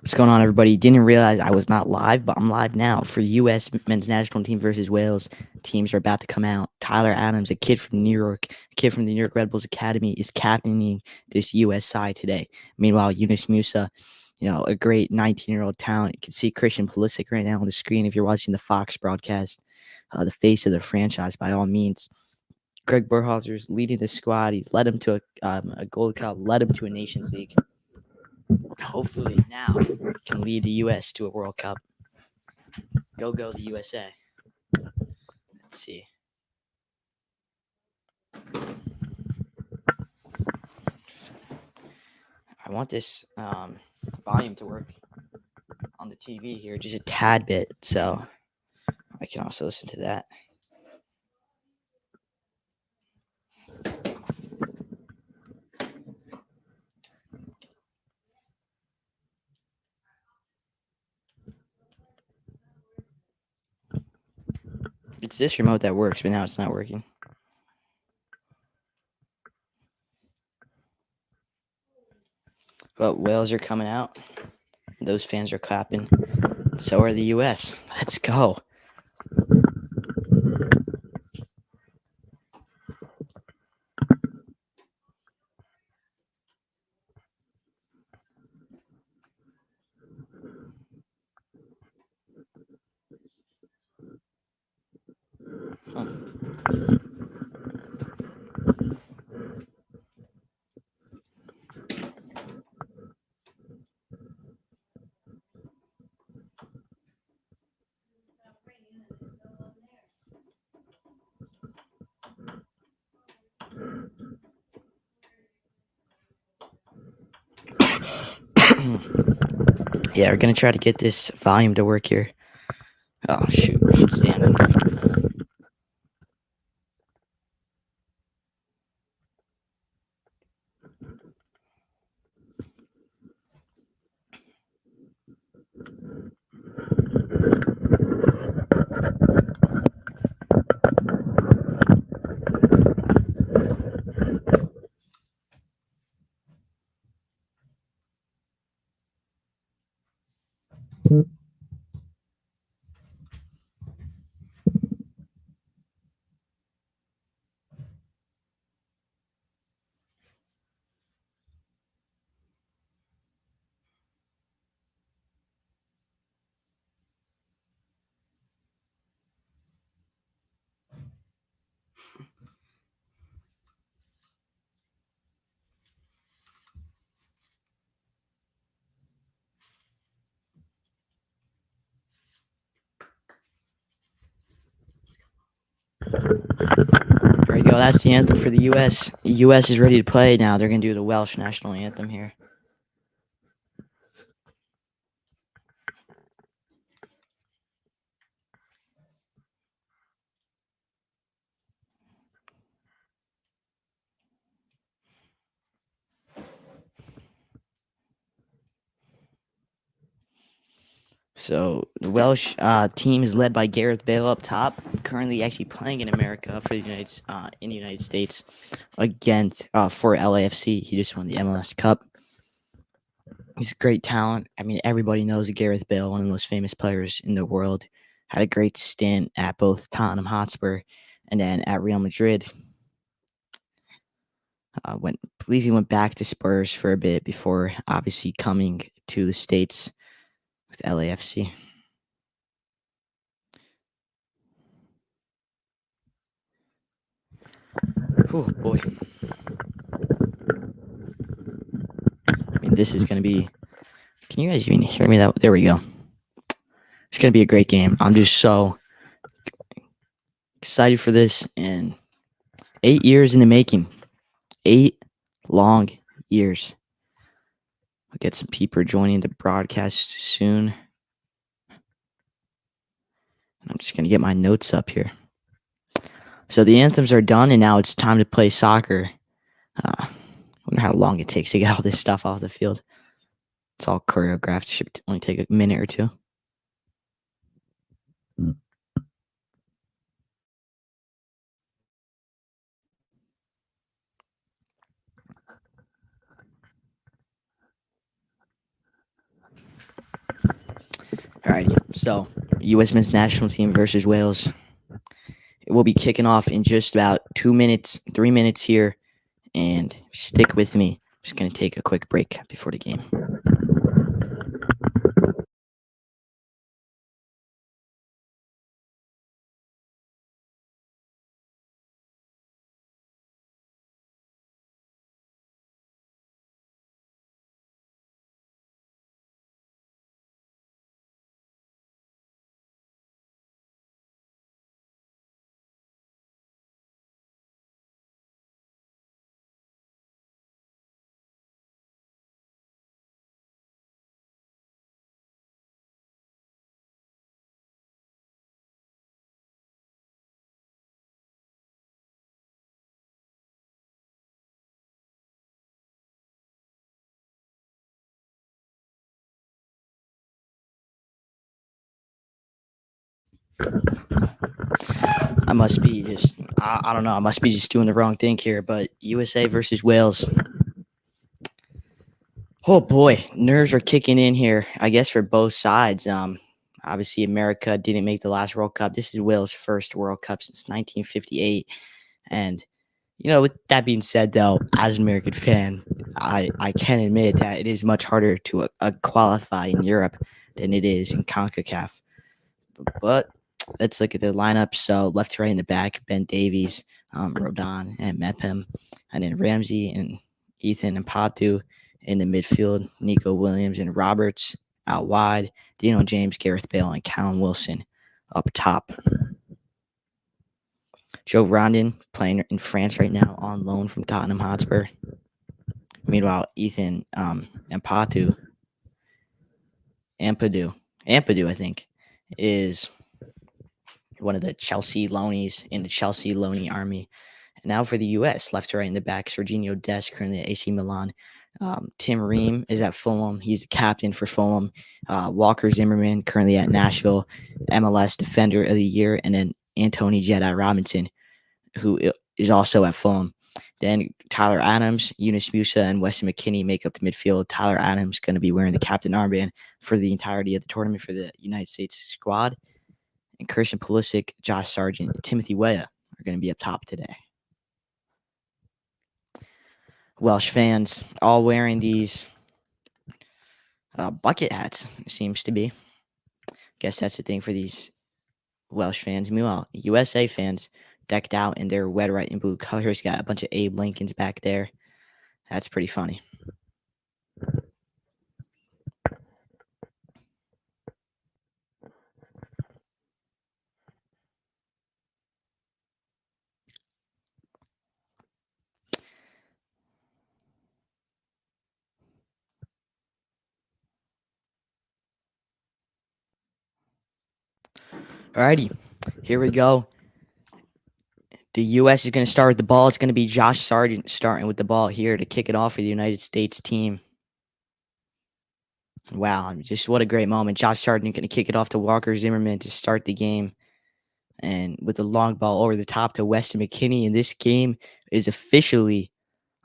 What's going on, everybody? Didn't realize I was not live, but I'm live now for U.S. men's national team versus Wales. Teams are about to come out. Tyler Adams, a kid from New York, a kid from the New York Red Bulls Academy, is captaining this U.S. side today. Meanwhile, Yunus Musa, a great 19-year-old talent. You can see Christian Pulisic right now on the screen if you're watching the Fox broadcast. The face of the franchise, by all means. Greg Berhalter's leading the squad. He's led him to a Gold Cup, led him to a Nations League. Hopefully now can lead the U.S. to a World Cup. Go the USA. Let's see. I want this volume to work on the TV here just a tad bit, so I can also listen to that. It's this remote that works, but now it's not working. But Wales are coming out. Those fans are clapping. So are the U.S. Let's go. Yeah, we're going to try to get this volume to work here. Oh, shoot. We should stand. There we go. That's the anthem for the U.S. The U.S. is ready to play now. They're going to do the Welsh national anthem here. So the Welsh team is led by Gareth Bale up top, currently actually playing in America for the United States against for LAFC. He just won the MLS Cup. He's a great talent. I mean, everybody knows Gareth Bale, one of the most famous players in the world. Had a great stint at both Tottenham Hotspur and then at Real Madrid. I believe he went back to Spurs for a bit before obviously coming to the States with LAFC. Oh boy. I mean, this is going to be. Can you guys even hear me? There we go. It's going to be a great game. I'm just so excited for this. And 8 years in the making. 8 long years. I'll get some people joining the broadcast soon. I'm just going to get my notes up here. So the anthems are done, and now it's time to play soccer. I wonder how long it takes to get all this stuff off the field. It's all choreographed. It should only take a minute or two. Alrighty, so U.S. men's national team versus Wales. It will be kicking off in just about 2 minutes, 3 minutes here, and stick with me. I'm just gonna take a quick break before the game. I must be just I don't know. I must be just doing the wrong thing here. But USA versus Wales. Oh boy, nerves are kicking in here. I guess for both sides. Obviously America didn't make the last World Cup. This is Wales' first World Cup since 1958, and with that being said, though, as an American fan, I can admit that it is much harder to qualify in Europe than it is in CONCACAF. But let's look at the lineup. So left to right in the back, Ben Davies, Rodon, and Mepham, and then Ramsey and Ethan and Patu in the midfield, Nico Williams and Roberts out wide, Dino James, Gareth Bale, and Callum Wilson up top. Joe Rondon playing in France right now on loan from Tottenham Hotspur. Meanwhile, Ethan Ampadu, I think, is one of the Chelsea loanies in the Chelsea loanee army. And now for the U.S., left to right in the back, Serginho Dest, currently at AC Milan. Tim Ream is at Fulham. He's the captain for Fulham. Walker Zimmerman, currently at Nashville, MLS Defender of the Year. And then Anthony Jedi Robinson, who is also at Fulham. Then Tyler Adams, Yunus Musa, and Weston McKennie make up the midfield. Tyler Adams going to be wearing the captain armband for the entirety of the tournament for the United States squad. And Christian Pulisic, Josh Sargent, and Timothy Weah are going to be up top today. Welsh fans all wearing these bucket hats, it seems to be. Guess that's the thing for these Welsh fans. Meanwhile, USA fans decked out in their red, white, and blue colors. Got a bunch of Abe Lincolns back there. That's pretty funny. Alrighty, here we go. The U.S. is going to start with the ball. It's going to be Josh Sargent starting with the ball here to kick it off for the United States team. Wow, just what a great moment. Josh Sargent going to kick it off to Walker Zimmerman to start the game. And with the long ball over the top to Weston McKennie. And this game is officially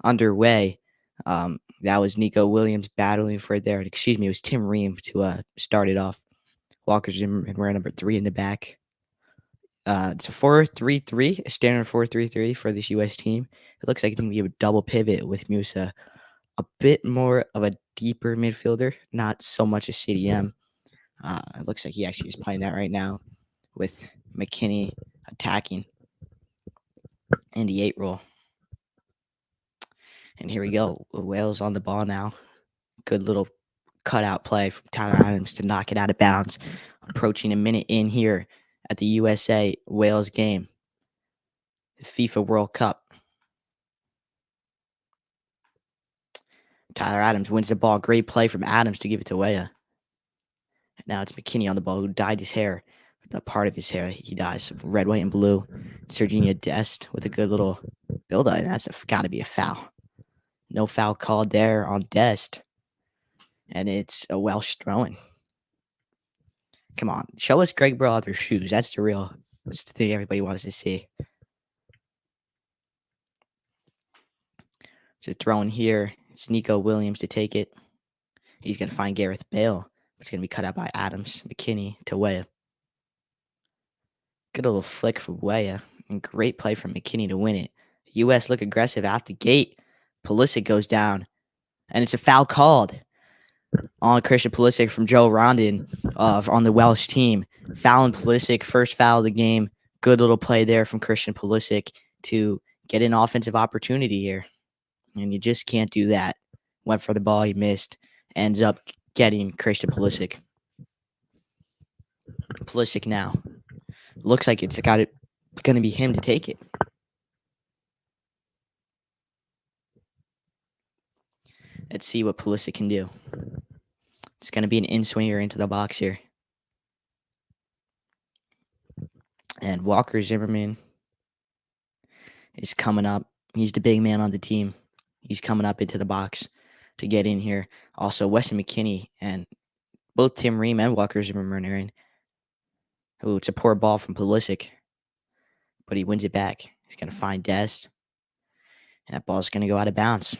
underway. That was Nico Williams battling for it there. Excuse me, it was Tim Ream to start it off. Walker Zimmerman wearing number 3 in the back. It's a 4-3-3, a standard 4-3-3 for this U.S. team. It looks like it's going to be a double pivot with Musa, a bit more of a deeper midfielder, not so much a CDM. It looks like he actually is playing that right now with McKennie attacking in the 8 role. And here we go. Wales on the ball now. Good little cutout play from Tyler Adams to knock it out of bounds. Approaching a minute in here at the USA Wales game, the FIFA World Cup. Tyler Adams wins the ball. Great play from Adams to give it to Weah. Now it's McKennie on the ball, who dyed his hair. The part of his hair he dyes red, white, and blue. Serginho Dest with a good little build-up. That's got to be a foul. No foul called there on Dest. And it's a Welsh throwing. Come on. Show us Greg Berhalter's shoes. That's the thing everybody wants to see. So throwing here. It's Nico Williams to take it. He's going to find Gareth Bale. It's going to be cut out by Adams. McKinney to Weah. Good little flick for Weah. And great play from McKinney to win it. U.S. look aggressive out the gate. Pulisic goes down. And it's a foul called on Christian Pulisic from Joe Rondon on the Welsh team. Fouling Pulisic, first foul of the game. Good little play there from Christian Pulisic to get an offensive opportunity here. And you just can't do that. Went for the ball, he missed. Ends up getting Christian Pulisic. Pulisic now. Looks like it's going to be him to take it. Let's see what Pulisic can do. It's going to be an in-swinger into the box here. And Walker Zimmerman is coming up. He's the big man on the team. He's coming up into the box to get in here. Also, Weston McKennie and both Tim Ream and Walker Zimmerman are in. Ooh, it's a poor ball from Pulisic, but he wins it back. He's going to find Dest. And that ball's going to go out of bounds.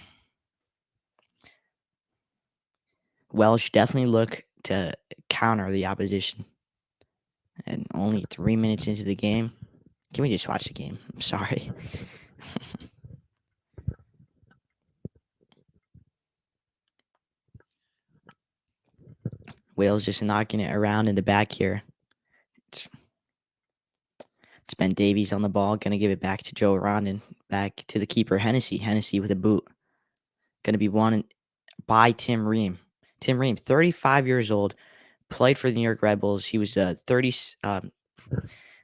Welsh definitely look to counter the opposition. And only 3 minutes into the game. Can we just watch the game? I'm sorry. Wales just knocking it around in the back here. It's Ben Davies on the ball. Going to give it back to Joe Rondon. Back to the keeper, Hennessy. Hennessy with a boot. Going to be won by Tim Ream. Tim Ream, 35 years old, played for the New York Red Bulls. He was in the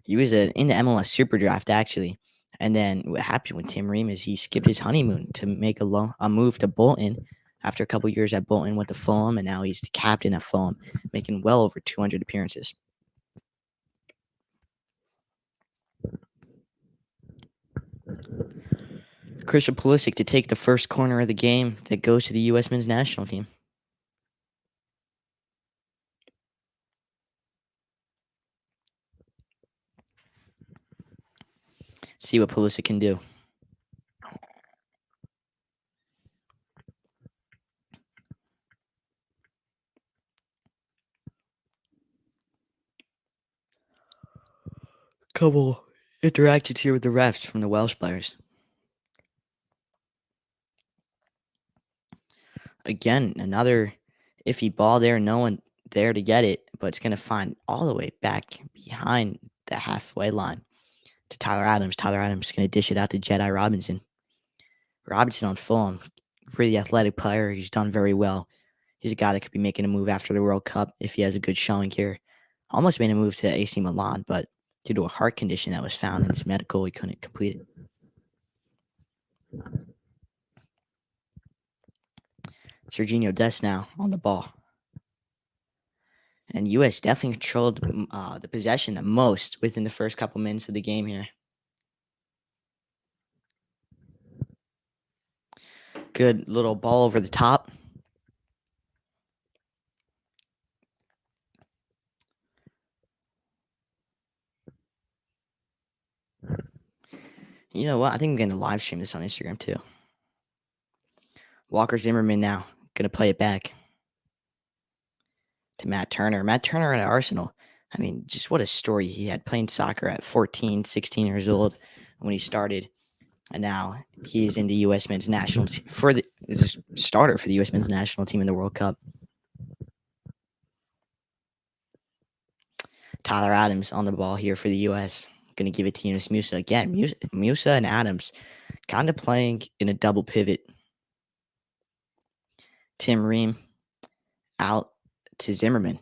MLS Super Draft, actually. And then what happened with Tim Ream is he skipped his honeymoon to make a move to Bolton. After a couple years at Bolton, went to Fulham, and now he's the captain at Fulham, making well over 200 appearances. Christian Pulisic to take the first corner of the game that goes to the U.S. men's national team. See what Pulisic can do. Couple interactions here with the refs from the Welsh players. Again, another iffy ball there. No one there to get it, but it's going to find all the way back behind the halfway line to Tyler Adams. Tyler Adams is going to dish it out to Jedi Robinson. Robinson on Fulham, really athletic player. He's done very well. He's a guy that could be making a move after the World Cup if he has a good showing here. Almost made a move to AC Milan, but due to a heart condition that was found in his medical, he couldn't complete it. Serginho Dest now on the ball. And U.S. definitely controlled the possession the most within the first couple minutes of the game here. Good little ball over the top. You know what? I think I'm going to live stream this on Instagram too. Walker Zimmerman now going to play it back to Matt Turner. Matt Turner at Arsenal. I mean, just what a story he had playing soccer at 14, 16 years old when he started. And now he's in the U.S. men's national team is a starter for the U.S. men's national team in the World Cup. Tyler Adams on the ball here for the U.S. Going to give it to Yunus Musa. Again, Musa and Adams kind of playing in a double pivot. Tim Ream out to Zimmerman.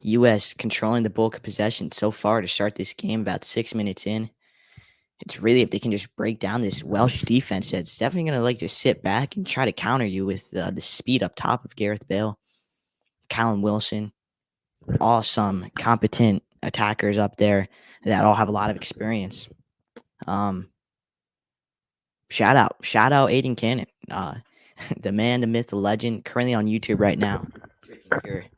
U.S. controlling the bulk of possession so far to start this game about 6 minutes in. It's really, if they can just break down this Welsh defense, that's definitely going to like to sit back and try to counter you with the speed up top of Gareth Bale, Callum Wilson, awesome, competent attackers up there that all have a lot of experience. Shout out Aiden Cannon, the man, the myth, the legend, currently on YouTube right now.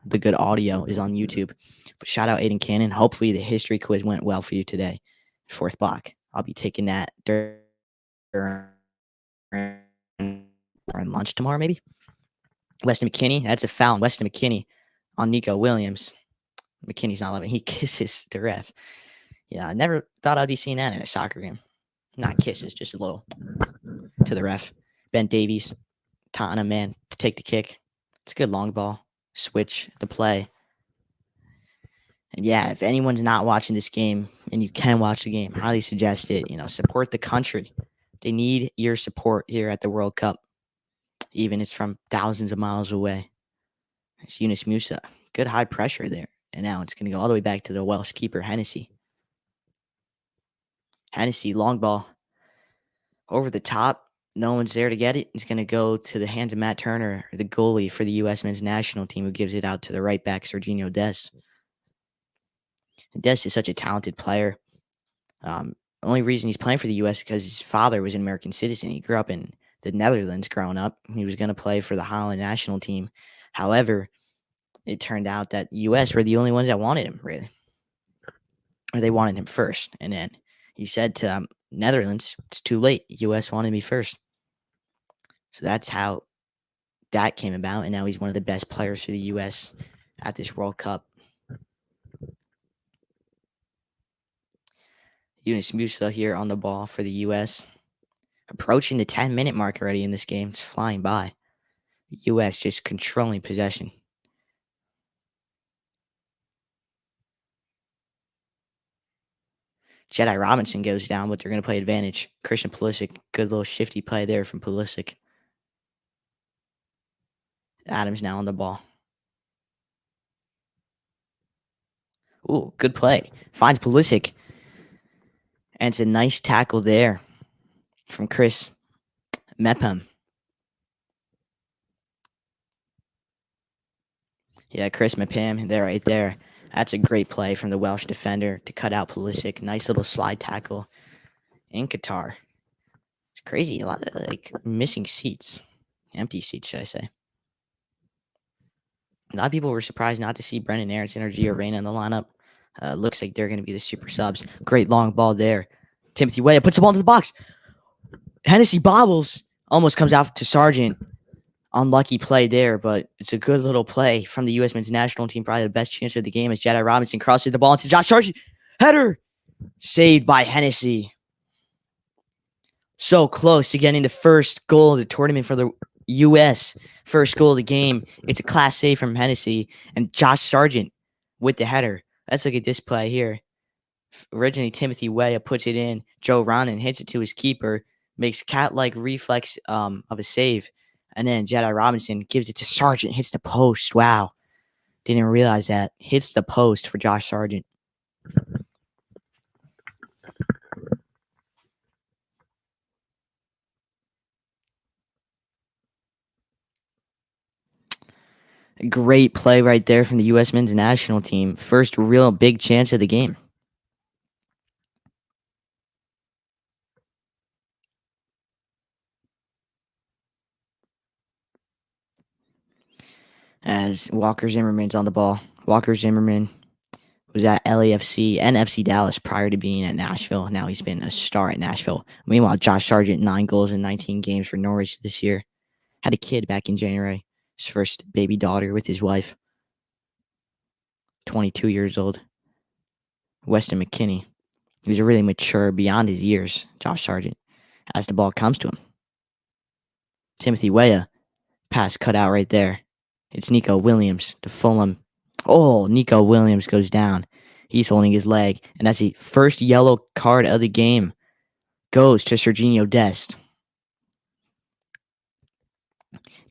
The good audio is on YouTube. But shout out Aiden Cannon. Hopefully the history quiz went well for you today. 4th block. I'll be taking that during lunch tomorrow, maybe. Weston McKennie. That's a foul. Weston McKennie on Nico Williams. McKinney's not loving. He kisses the ref. Yeah, I never thought I'd be seeing that in a soccer game. Not kisses, just a little to the ref. Ben Davies, Tottenham man to take the kick. It's a good long ball. Switch the play. And yeah, if anyone's not watching this game and you can watch the game, highly suggest it. Support the country. They need your support here at the World Cup, even it's from thousands of miles away. It's Yunus Musa. Good high pressure there. And now it's going to go all the way back to the Welsh keeper, Hennessy. Hennessy, long ball. Over the top. No one's there to get it. It's going to go to the hands of Matt Turner, the goalie for the U.S. men's national team, who gives it out to the right back, Serginho Dest. Dest is such a talented player. Only reason he's playing for the U.S. is because his father was an American citizen. He grew up in the Netherlands growing up. He was going to play for the Holland national team. However, it turned out that U.S. were the only ones that wanted him, really. Or they wanted him first. And then he said to Netherlands, it's too late. U.S. wanted me first. So that's how that came about. And now he's one of the best players for the U.S. at this World Cup. Yunus Musa here on the ball for the U.S. Approaching the 10-minute mark already in this game. It's flying by. The U.S. just controlling possession. Jedi Robinson goes down, but they're going to play advantage. Christian Pulisic, good little shifty play there from Pulisic. Adams now on the ball. Ooh, good play. Finds Pulisic. And it's a nice tackle there from Chris Mepham. Yeah, Chris Mepham, there, right there. That's a great play from the Welsh defender to cut out Pulisic. Nice little slide tackle in Qatar. It's crazy. A lot of missing seats. Empty seats, should I say. A lot of people were surprised not to see Brendan Aronson or Gio Reyna in the lineup. Looks like they're going to be the super subs. Great long ball there. Timothy Weah puts the ball into the box. Hennessy bobbles. Almost comes out to Sargent. Unlucky play there, but it's a good little play from the U.S. men's national team. Probably the best chance of the game as Jedi Robinson crosses the ball into Josh Sargent. Header! Saved by Hennessy. So close to getting the first goal of the tournament for the U.S. First goal of the game. It's a class save from Hennessy and Josh Sargent with the header. Let's look at this play here. Originally, Timothy Weah puts it in. Joe Ronan hits it to his keeper. Makes cat-like reflex of a save. And then Jedi Robinson gives it to Sargent. Hits the post. Wow. Didn't realize that. Hits the post for Josh Sargent. Great play right there from the U.S. men's national team. First real big chance of the game. As Walker Zimmerman's on the ball. Walker Zimmerman was at LAFC and FC Dallas prior to being at Nashville. Now he's been a star at Nashville. Meanwhile, Josh Sargent, 9 goals in 19 games for Norwich this year. Had a kid back in January. His first baby daughter with his wife. 22 years old. Weston McKinney. He's really mature beyond his years, Josh Sargent, as the ball comes to him. Timothy Weah. Pass cut out right there. It's Nico Williams to Fulham. Oh, Nico Williams goes down. He's holding his leg. And that's the first yellow card of the game. Goes to Serginho Dest.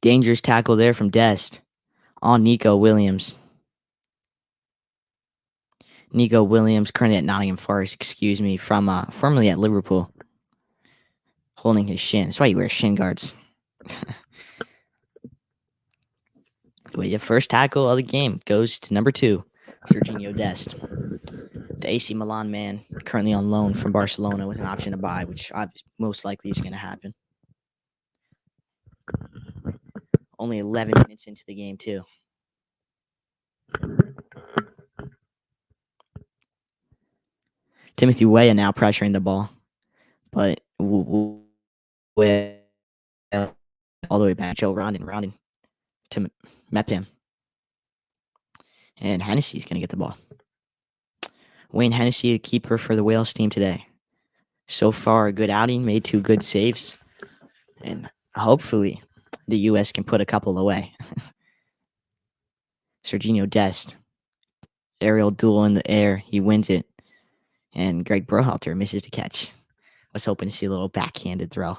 Dangerous tackle there from Dest on Nico Williams. Nico Williams, currently at Nottingham Forest, from formerly at Liverpool. Holding his shin. That's why you wear shin guards. Wait, the first tackle of the game goes to number 2, Serginho Dest. The AC Milan man, currently on loan from Barcelona with an option to buy, which most likely is going to happen. Only 11 minutes into the game, too. Timothy Weah now pressuring the ball. But Weah all the way back. Joe Ronden to Mepham. And Hennessy's going to get the ball. Wayne Hennessy, the keeper for the Wales team today. So far, a good outing, made 2 good saves. And hopefully, the U.S. can put a couple away. Serginho Dest, aerial duel in the air. He wins it. And Greg Berhalter misses the catch. Was hoping to see a little backhanded throw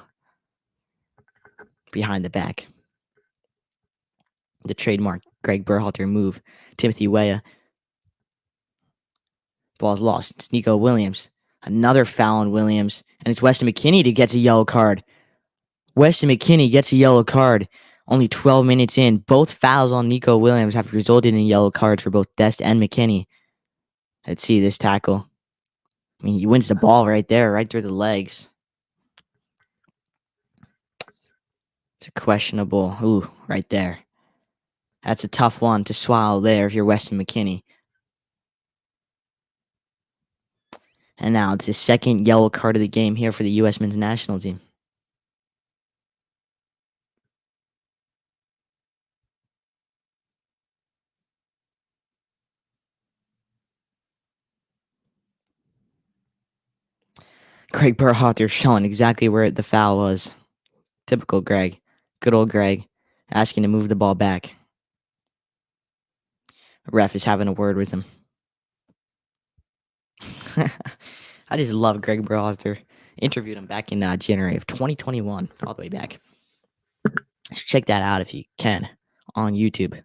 behind the back. The trademark Greg Berhalter move. Timothy Weah. Ball's lost. It's Nico Williams. Another foul on Williams. And it's Weston McKennie that gets a yellow card. Weston McKennie gets a yellow card. Only 12 minutes in. Both fouls on Nico Williams have resulted in yellow cards for both Dest and McKennie. Let's see this tackle. I mean, he wins the ball right there, right through the legs. It's a questionable. Ooh, right there. That's a tough one to swallow there if you're Weston McKennie. And now it's the second yellow card of the game here for the U.S. men's national team. Greg Berhalter showing exactly where the foul was. Typical Greg. Good old Greg. Asking to move the ball back. Ref is having a word with him. I just love Greg Berhalter. Interviewed him back in January of 2021, all the way back. So check that out if you can on YouTube.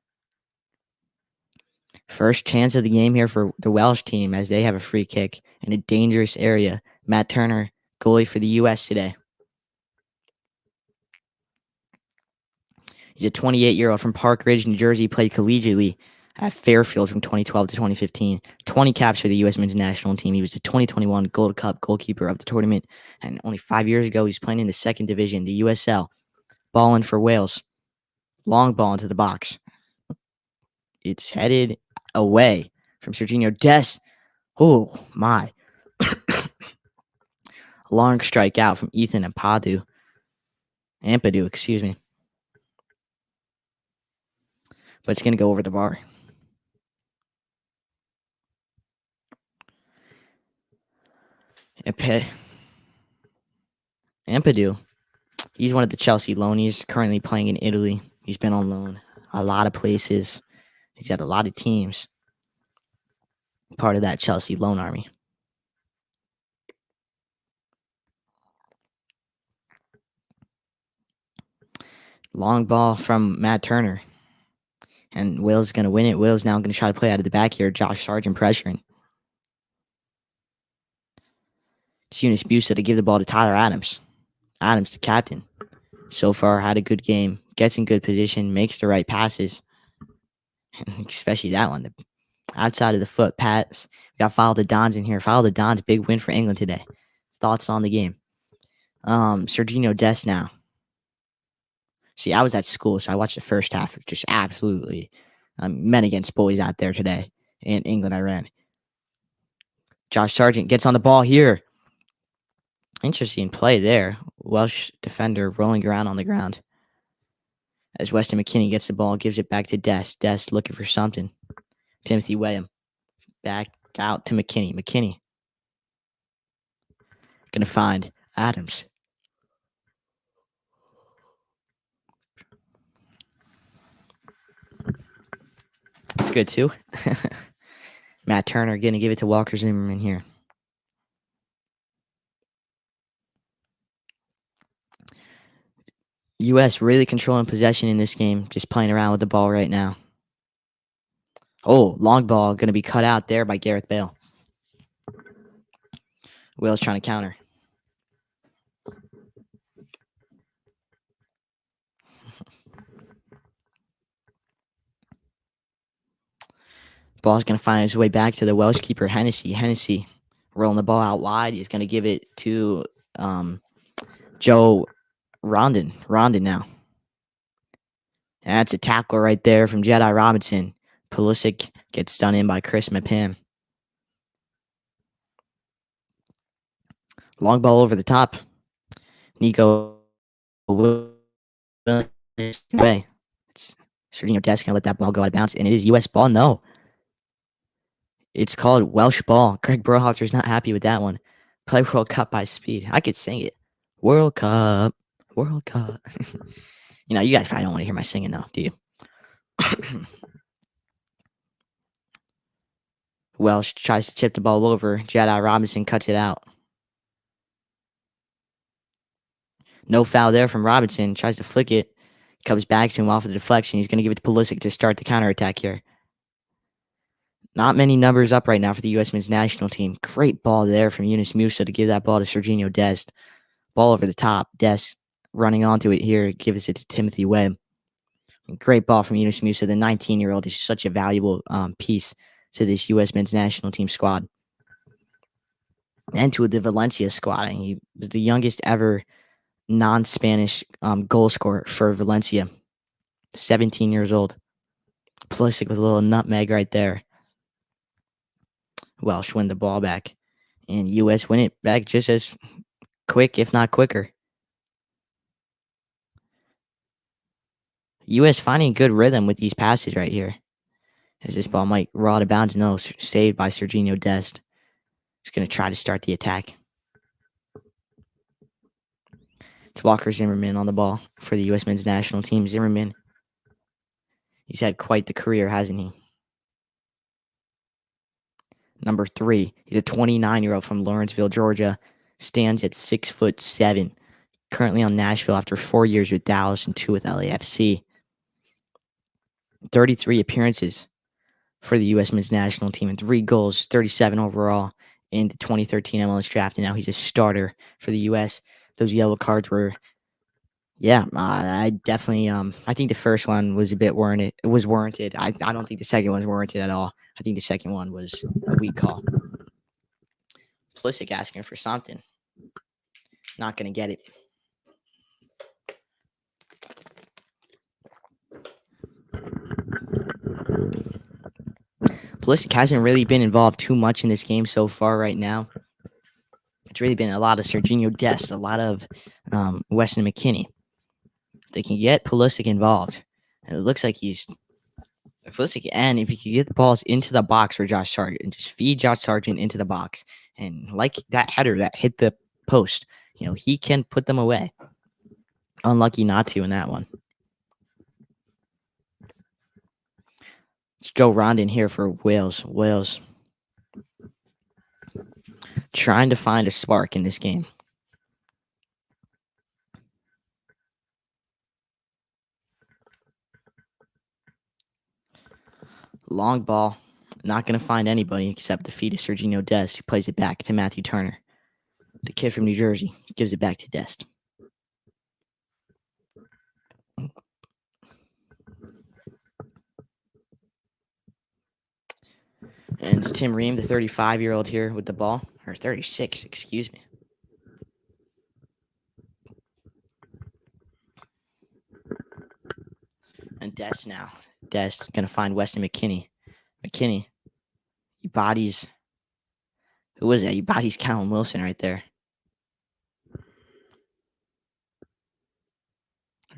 First chance of the game here for the Welsh team as they have a free kick in a dangerous area. Matt Turner, goalie for the U.S. today. He's a 28-year-old from Park Ridge, New Jersey, played collegiately at Fairfield from 2012 to 2015. 20 caps for the U.S. men's national team. He was the 2021 Gold Cup goalkeeper of the tournament. And only 5 years ago, he's playing in the second division, the USL. Balling for Wales. Long ball into the box. It's headed away from Serginho Dest. Oh, my. Long strike out from Ethan Ampadu, excuse me. But it's going to go over the bar. Ampadu, he's one of the Chelsea loanies currently playing in Italy. He's been on loan a lot of places. He's got a lot of teams. Part of that Chelsea loan army. Long ball from Matt Turner. And Will's going to win it. Will's now going to try to play out of the back here. Josh Sargent pressuring. It's Eunice Busa to give the ball to Tyler Adams. Adams, the captain. So far, had a good game. Gets in good position. Makes the right passes. Especially that one. The outside of the foot pass. We got Follow the Dons in here. Follow the Dons. Big win for England today. Thoughts on the game? Serginho Dest now. See, I was at school, so I watched the first half. Just absolutely men against boys out there today in England, Iran. Josh Sargent gets on the ball here. Interesting play there. Welsh defender rolling around on the ground. As Weston McKennie gets the ball, gives it back to Dest. Dest looking for something. Timothy Weah back out to McKennie. McKennie going to find Adams. That's good too. Matt Turner going to give it to Walker Zimmerman here. U.S. really controlling possession in this game, just playing around with the ball right now. Oh, long ball going to be cut out there by Gareth Bale. Will's trying to counter. Ball's going to find its way back to the Welsh keeper, Hennessy. Hennessy rolling the ball out wide. He's going to give it to Joe Rondon. Rondon now. And that's a tackle right there from Jedi Robinson. Pulisic gets done in by Chris Mapim. Long ball over the top. Nico Williams. It's Serginho Dest going to let that ball go out of bounds. And it is U.S. ball. No. It's called Welsh Ball. Greg Berhalter's not happy with that one. Play World Cup by speed. I could sing it. World Cup. World Cup. You guys probably don't want to hear my singing, though, do you? Welsh tries to chip the ball over. Jedi Robinson cuts it out. No foul there from Robinson. Tries to flick it. Comes back to him off of the deflection. He's going to give it to Pulisic to start the counterattack here. Not many numbers up right now for the U.S. men's national team. Great ball there from Yunus Musa to give that ball to Serginho Dest. Ball over the top. Dest running onto it here. Gives it to Timothy Webb. Great ball from Yunus Musa. The 19-year-old is such a valuable piece to this U.S. men's national team squad. And to the Valencia squad. And he was the youngest ever non-Spanish goal scorer for Valencia. 17 years old. Pulisic with a little nutmeg right there. Welsh win the ball back. And U.S. win it back just as quick, if not quicker. U.S. finding good rhythm with these passes right here. As this ball might roll out of bounds. No, saved by Serginho Dest. He's going to try to start the attack. It's Walker Zimmerman on the ball for the U.S. men's national team. Zimmerman, he's had quite the career, hasn't he? Number 3, he's a 29-year-old from Lawrenceville, Georgia. Stands at 6'7". Currently on Nashville after 4 years with Dallas and 2 with LAFC. 33 appearances for the U.S. men's national team and 3 goals, 37 overall in the 2013 MLS draft. And now he's a starter for the U.S. Those yellow cards were, I definitely, I think the first one was a bit warranted. It was warranted. I don't think the second one was warranted at all. I think the second one was a weak call. Pulisic asking for something. Not going to get it. Pulisic hasn't really been involved too much in this game so far right now. It's really been a lot of Serginho Dest, a lot of Weston McKennie. They can get Pulisic involved. And it looks like he's Pulisic. And if you can get the balls into the box for Josh Sargent and just feed Josh Sargent into the box, and like that header that hit the post, he can put them away. Unlucky not to in that one. It's Joe Rondon here for Wales. Wales trying to find a spark in this game. Long ball. Not going to find anybody except the feet of Serginho Dest, who plays it back to Matthew Turner. The kid from New Jersey gives it back to Dest. And it's Tim Ream, the 35-year-old here with the ball. Or 36, excuse me. And Dest now. Dest going to find Weston McKennie. McKennie. He bodies. Who was that? He bodies Callum Wilson right there.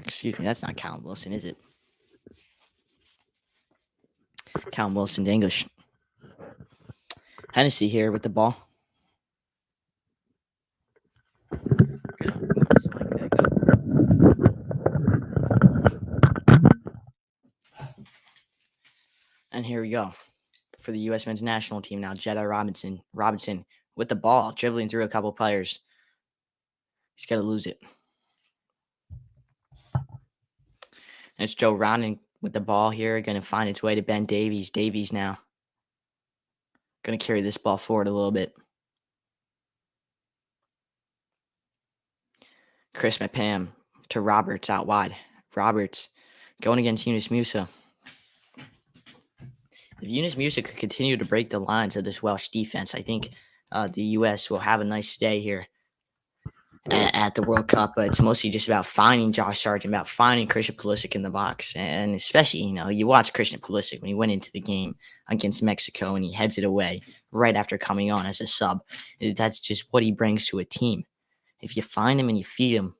Excuse me, that's not Callum Wilson, is it? Callum Wilson's English. Hennessy here with the ball. And here we go for the U.S. men's national team now. Jedi Robinson with the ball, dribbling through a couple players. He's got to lose it. And it's Joe Rondon with the ball here, going to find its way to Ben Davies. Davies now going to carry this ball forward a little bit. Chris Mapam to Roberts out wide. Roberts going against Yunus Musa. If Yunus Musa could continue to break the lines of this Welsh defense, I think the U.S. will have a nice stay here at the World Cup. But it's mostly just about finding Josh Sargent, about finding Christian Pulisic in the box. And especially, you watch Christian Pulisic when he went into the game against Mexico and he heads it away right after coming on as a sub. That's just what he brings to a team. If you find him and you feed him,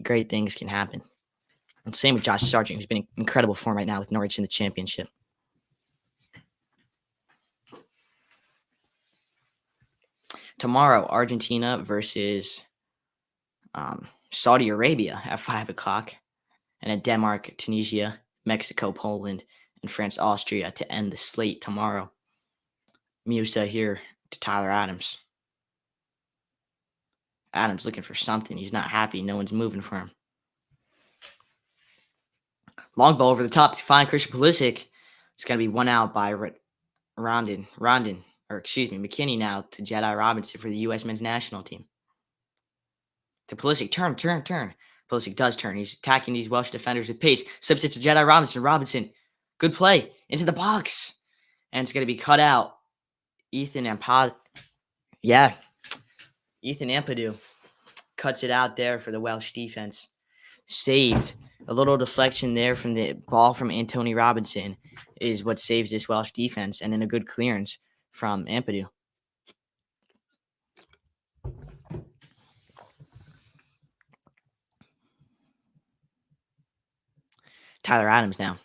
great things can happen. And same with Josh Sargent, who's been in incredible form right now with Norwich in the championship. Tomorrow, Argentina versus Saudi Arabia at 5 o'clock, and then Denmark, Tunisia, Mexico, Poland, and France, Austria to end the slate tomorrow. Musa here to Tyler Adams. Adams looking for something. He's not happy. No one's moving for him. Long ball over the top to find Christian Pulisic. It's going to be one out by McKinney now to Jedi Robinson for the U.S. men's national team. To Pulisic, turn. Pulisic does turn. He's attacking these Welsh defenders with pace. Slips it to Jedi Robinson. Robinson, good play into the box. And it's going to be cut out. Ethan Ampadu cuts it out there for the Welsh defense. Saved. A little deflection there from the ball from Anthony Robinson is what saves this Welsh defense, and then a good clearance from Ampadu. Tyler Adams now.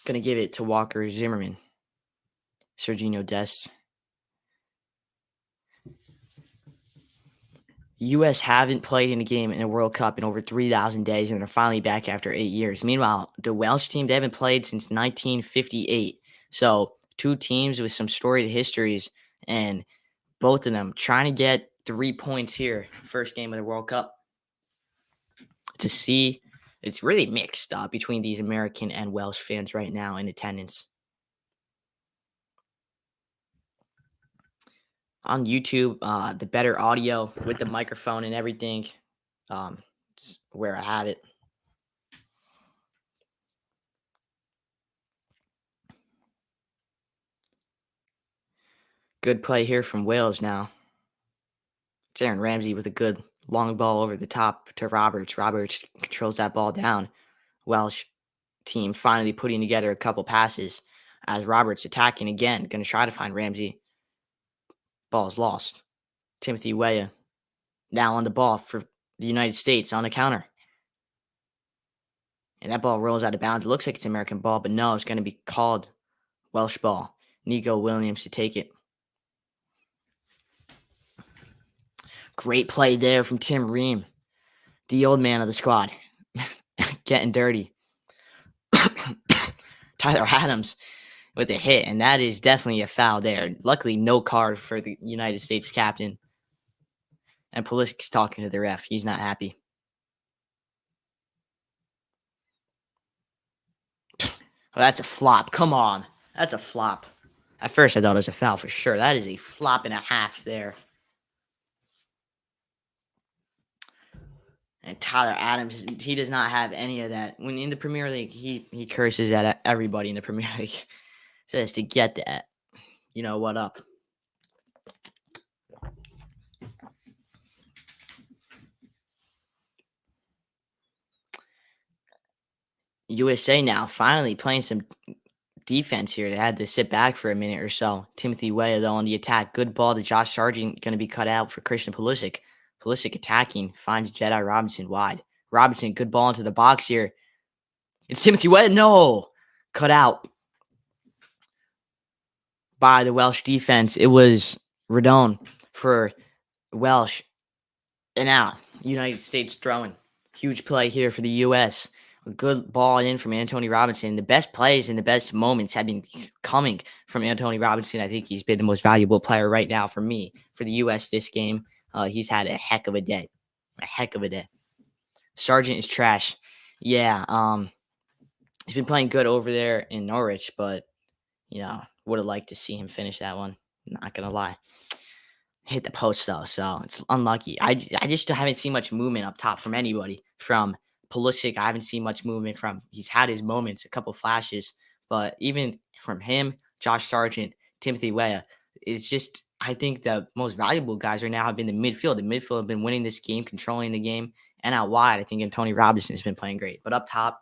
Going to give it to Walker Zimmerman. Serginho Dest. U.S. haven't played in a game in a World Cup in over 3,000 days, and they're finally back after 8 years. Meanwhile, the Welsh team, they haven't played since 1958. So, two teams with some storied histories, and both of them trying to get 3 points here, first game of the World Cup. To see, it's really mixed between these American and Welsh fans right now in attendance. On YouTube, the better audio with the microphone and everything. It's where I have it. Good play here from Wales now. It's Aaron Ramsey with a good long ball over the top to Roberts. Roberts controls that ball down. Welsh team finally putting together a couple passes as Roberts attacking again. Going to try to find Ramsey. Ball's lost. Timothy Weah now on the ball for the United States on the counter. And that ball rolls out of bounds. It looks like it's American ball, but no, it's going to be called Welsh ball. Nico Williams to take it. Great play there from Tim Ream, the old man of the squad, getting dirty. Tyler Adams with a hit, and that is definitely a foul there. Luckily, no card for the United States captain. And Pulisic's talking to the ref. He's not happy. Oh, that's a flop. Come on. That's a flop. At first, I thought it was a foul for sure. That is a flop and a half there. And Tyler Adams, he does not have any of that. When in the Premier League, he curses at everybody in the Premier League. Says to get that. You know what up. USA now finally playing some defense here. They had to sit back for a minute or so. Timothy Weah, though, on the attack. Good ball to Josh Sargent, going to be cut out for Christian Pulisic. Pulisic attacking, finds Jedi Robinson wide. Robinson, good ball into the box here. It's Timothy Weah. No! Cut out by the Welsh defense. It was Redone for Welsh. And now, United States throwing. Huge play here for the U.S. A good ball in from Anthony Robinson. The best plays and the best moments have been coming from Anthony Robinson. I think he's been the most valuable player right now for me, for the U.S. this game. He's had a heck of a day. A heck of a day. Sargent is trash. Yeah, he's been playing good over there in Norwich, but, would have liked to see him finish that one. Not going to lie. Hit the post, though, so it's unlucky. I just haven't seen much movement up top from anybody. From Pulisic, I haven't seen much movement from. He's had his moments, a couple flashes, but even from him, Josh Sargent, Timothy Weah, it's just, I think the most valuable guys right now have been the midfield. The midfield have been winning this game, controlling the game, and out wide, I think Anthony Robinson has been playing great. But up top,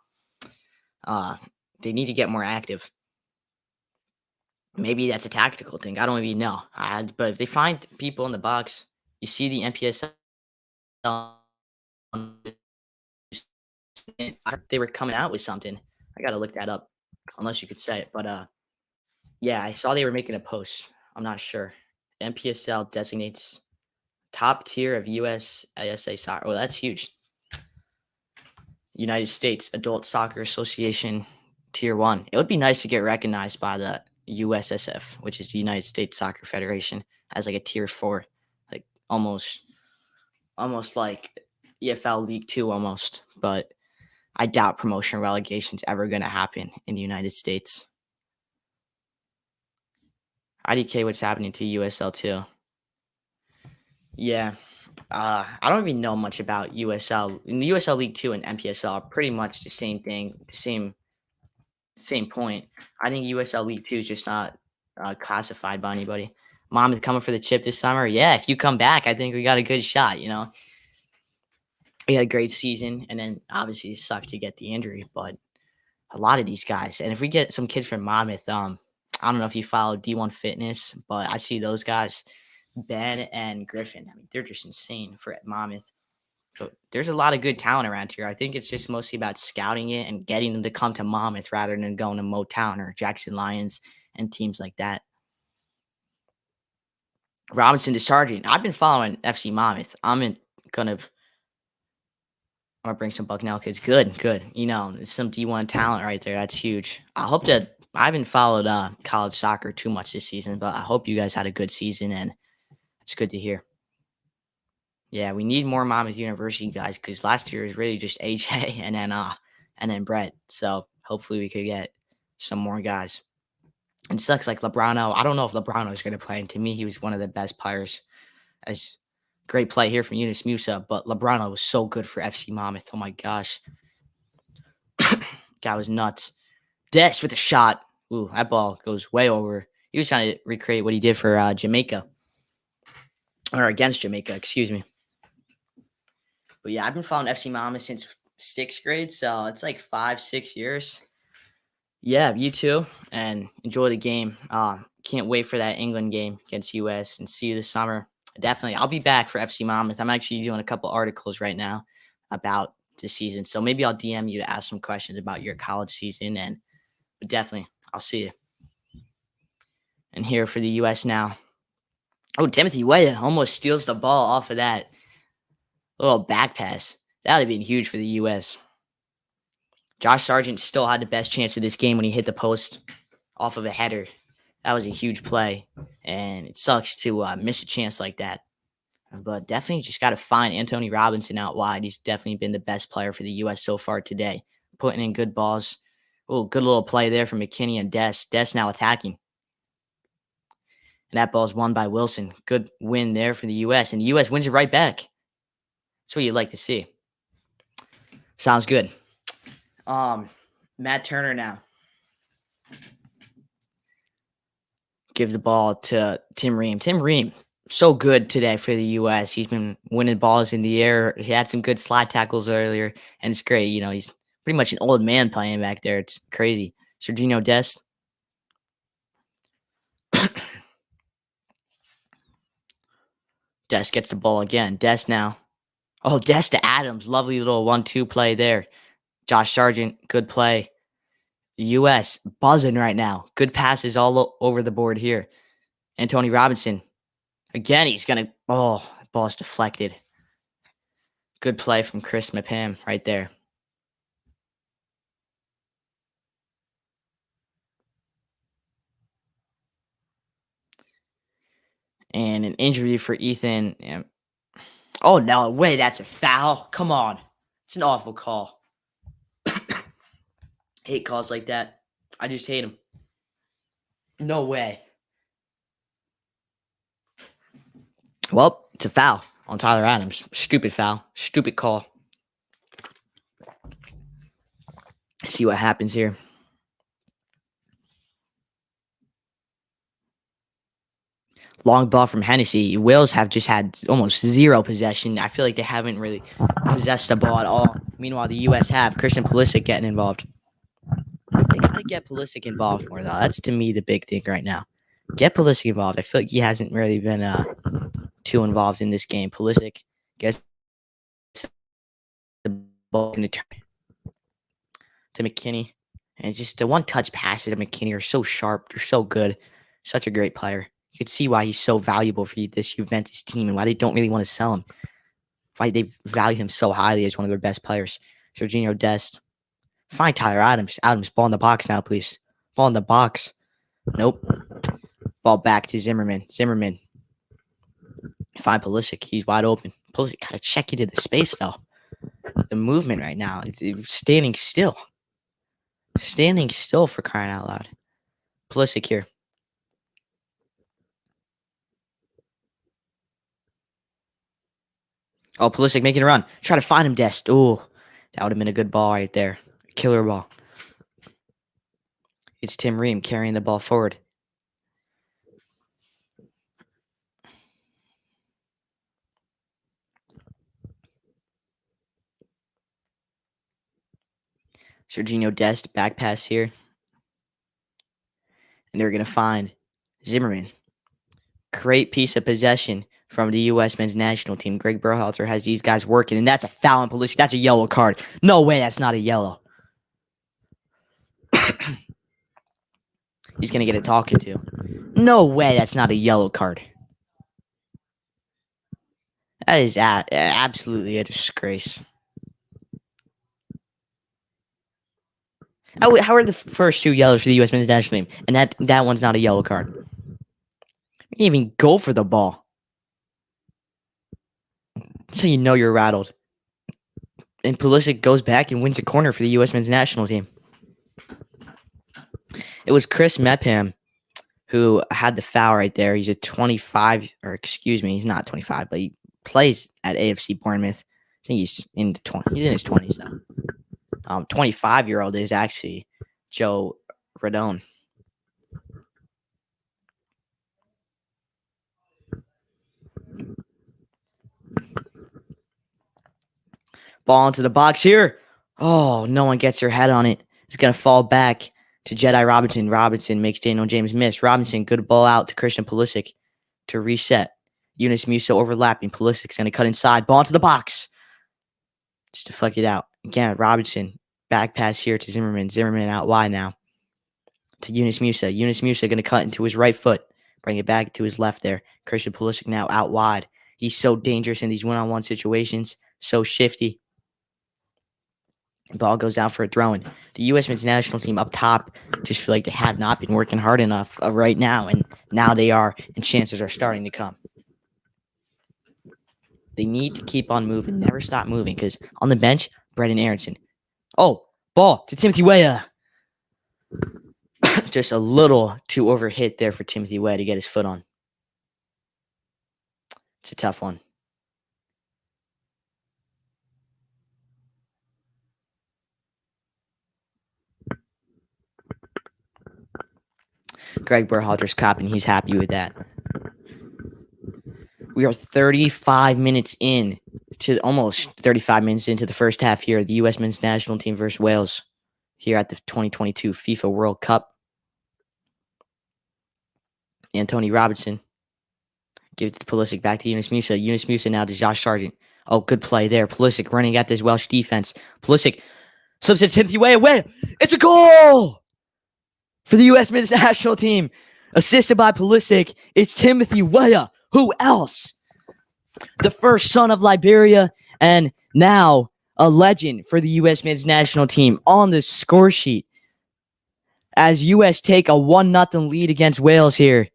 they need to get more active. Maybe that's a tactical thing. I don't even know. But if they find people in the box, you see the NPSL. They were coming out with something. I got to look that up, unless you could say it. But yeah, I saw they were making a post. I'm not sure. NPSL designates top tier of USA soccer. Oh, that's huge. United States Adult Soccer Association Tier 1. It would be nice to get recognized by the USSF, which is the United States Soccer Federation, as like a Tier 4, like almost like EFL League 2 almost, but I doubt promotion relegation is ever going to happen in the United States. IDK, what's happening to USL too? Yeah, I don't even know much about USL. In the USL League 2 and NPSL are pretty much the same thing, the same point. I think USL League 2 is just not classified by anybody. Mom is coming for the chip this summer. Yeah, if you come back, I think we got a good shot. We had a great season, and then obviously it sucked to get the injury, but a lot of these guys, and if we get some kids from Monmouth, I don't know if you follow D1 Fitness, but I see those guys, Ben and Griffin. I mean, they're just insane for Monmouth. So there's a lot of good talent around here. I think it's just mostly about scouting it and getting them to come to Monmouth rather than going to Motown or Jackson Lions and teams like that. Robinson to Sargent. I've been following FC Monmouth. Gonna bring some Bucknell kids. Good. It's some D1 talent right there. That's huge. I haven't followed college soccer too much this season, but I hope you guys had a good season, and it's good to hear. Yeah, we need more Monmouth University guys because last year was really just AJ and then Brett. So hopefully we could get some more guys. It sucks like Lebrano. I don't know if Lebrano is going to play, and to me, he was one of the best players. As great play here from Yunus Musa, but Lebrano was so good for FC Monmouth. Oh my gosh, guy was nuts. Des with a shot. Ooh, that ball goes way over. He was trying to recreate what he did for Jamaica, or against Jamaica, excuse me. But yeah, I've been following FC Monmouth since 6th grade, so it's like 5-6 years. Yeah, you too, and enjoy the game. Can't wait for that England game against US, and see you this summer. Definitely, I'll be back for FC Monmouth. I'm actually doing a couple articles right now about the season, so maybe I'll DM you to ask some questions about your college season, but definitely, I'll see you. And here for the US now. Oh, Timothy Weah almost steals the ball off of that little back pass. That would have been huge for the US. Josh Sargent still had the best chance of this game when he hit the post off of a header. That was a huge play, and it sucks to miss a chance like that. But definitely just got to find Anthony Robinson out wide. He's definitely been the best player for the U.S. so far today, putting in good balls. Oh, good little play there from McKinney and Des. Des now attacking. And that ball's won by Wilson. Good win there for the U.S., and the U.S. wins it right back. That's what you'd like to see. Sounds good. Matt Turner now. Give the ball to Tim Ream. Tim Ream, so good today for the U.S. He's been winning balls in the air. He had some good slide tackles earlier, and it's great. He's pretty much an old man playing back there. It's crazy. Sergio Dest. Dest gets the ball again. Dest now. Oh, Dest to Adams. Lovely little 1-2 play there. Josh Sargent, good play. The U.S. buzzing right now. Good passes all over the board here. Anthony Robinson. Again, he's going to... Oh, ball's deflected. Good play from Chris Mapam right there. And an injury for Ethan. Oh, no way. That's a foul. Come on. It's an awful call. Hate calls like that. I just hate them. No way. Well, it's a foul on Tyler Adams. Stupid foul. Stupid call. See what happens here. Long ball from Hennessy. Wales have just had almost zero possession. I feel like they haven't really possessed the ball at all. Meanwhile, the U.S. have Christian Pulisic getting involved. They got to get Pulisic involved more, though. That's, to me, the big thing right now. Get Pulisic involved. I feel like he hasn't really been too involved in this game. Pulisic gets the ball in the turn to McKinney. And just the one-touch passes to McKinney are so sharp. They're so good. Such a great player. You could see why he's so valuable for this Juventus team and why they don't really want to sell him. Why they value him so highly as one of their best players. Serginho Dest. Find Tyler Adams. Adams, ball in the box now, please. Ball in the box. Nope. Ball back to Zimmerman. Zimmerman. Find Pulisic. He's wide open. Pulisic got to check into the space, though. The movement right now. It's standing still. Standing still, for crying out loud. Pulisic here. Oh, Pulisic making a run. Try to find him, Dest. Ooh, that would have been a good ball right there. Killer ball. It's Tim Ream carrying the ball forward. Serginho Dest, back pass here. And they're going to find Zimmerman. Great piece of possession from the U.S. men's national team. Greg Berhalter has these guys working, and that's a foul on Pulisic. That's a yellow card. No way, that's not a yellow. He's going to get a talking to. No way, that's not a yellow card. That is absolutely a disgrace. How are the first two yellows for the U.S. men's national team? And that one's not a yellow card. You didn't even go for the ball. That's how you know you're rattled. And Pulisic goes back and wins a corner for the U.S. men's national team. It was Chris Mepham who had the foul right there. He's a 25, or excuse me, he's not 25, but he plays at AFC Bournemouth. I think he's in the 20s. He's in his 20s now. 25-year-old is actually Joe Radone. Ball into the box here. Oh, no one gets their head on it. It's going to fall back to Jedi Robinson. Robinson makes Daniel James miss. Robinson, good ball out to Christian Pulisic to reset. Yunus Musa overlapping. Pulisic's going to cut inside. Ball into the box. Just deflect it out. Again, Robinson. Back pass here to Zimmerman. Zimmerman out wide now to Yunus Musa. Yunus Musa going to cut into his right foot. Bring it back to his left there. Christian Pulisic now out wide. He's so dangerous in these one-on-one situations. So shifty. Ball goes out for a throw-in. The U.S. men's national team up top just feel like they have not been working hard enough right now, and now they are, and chances are starting to come. They need to keep on moving, never stop moving, because on the bench, Brendan Aronson. Oh, ball to Timothy Weah. Just a little too overhit there for Timothy Weah to get his foot on. It's a tough one. Greg Berhalter's copping. He's happy with that. We are 35 minutes in to almost 35 minutes into the first half here. The U.S. men's national team versus Wales here at the 2022 FIFA World Cup. Antonee Robinson gives it to Pulisic, back to Yunus Musa. Yunus Musa now to Josh Sargent. Oh, good play there. Pulisic running at this Welsh defense. Pulisic slips it to Timothy Weah. It's a goal for the U.S. men's national team. Assisted by Pulisic. It's Timothy Weah. Who else? The first son of Liberia, and now a legend for the U.S. men's national team on the score sheet as U.S. take a 1-0 lead against Wales here.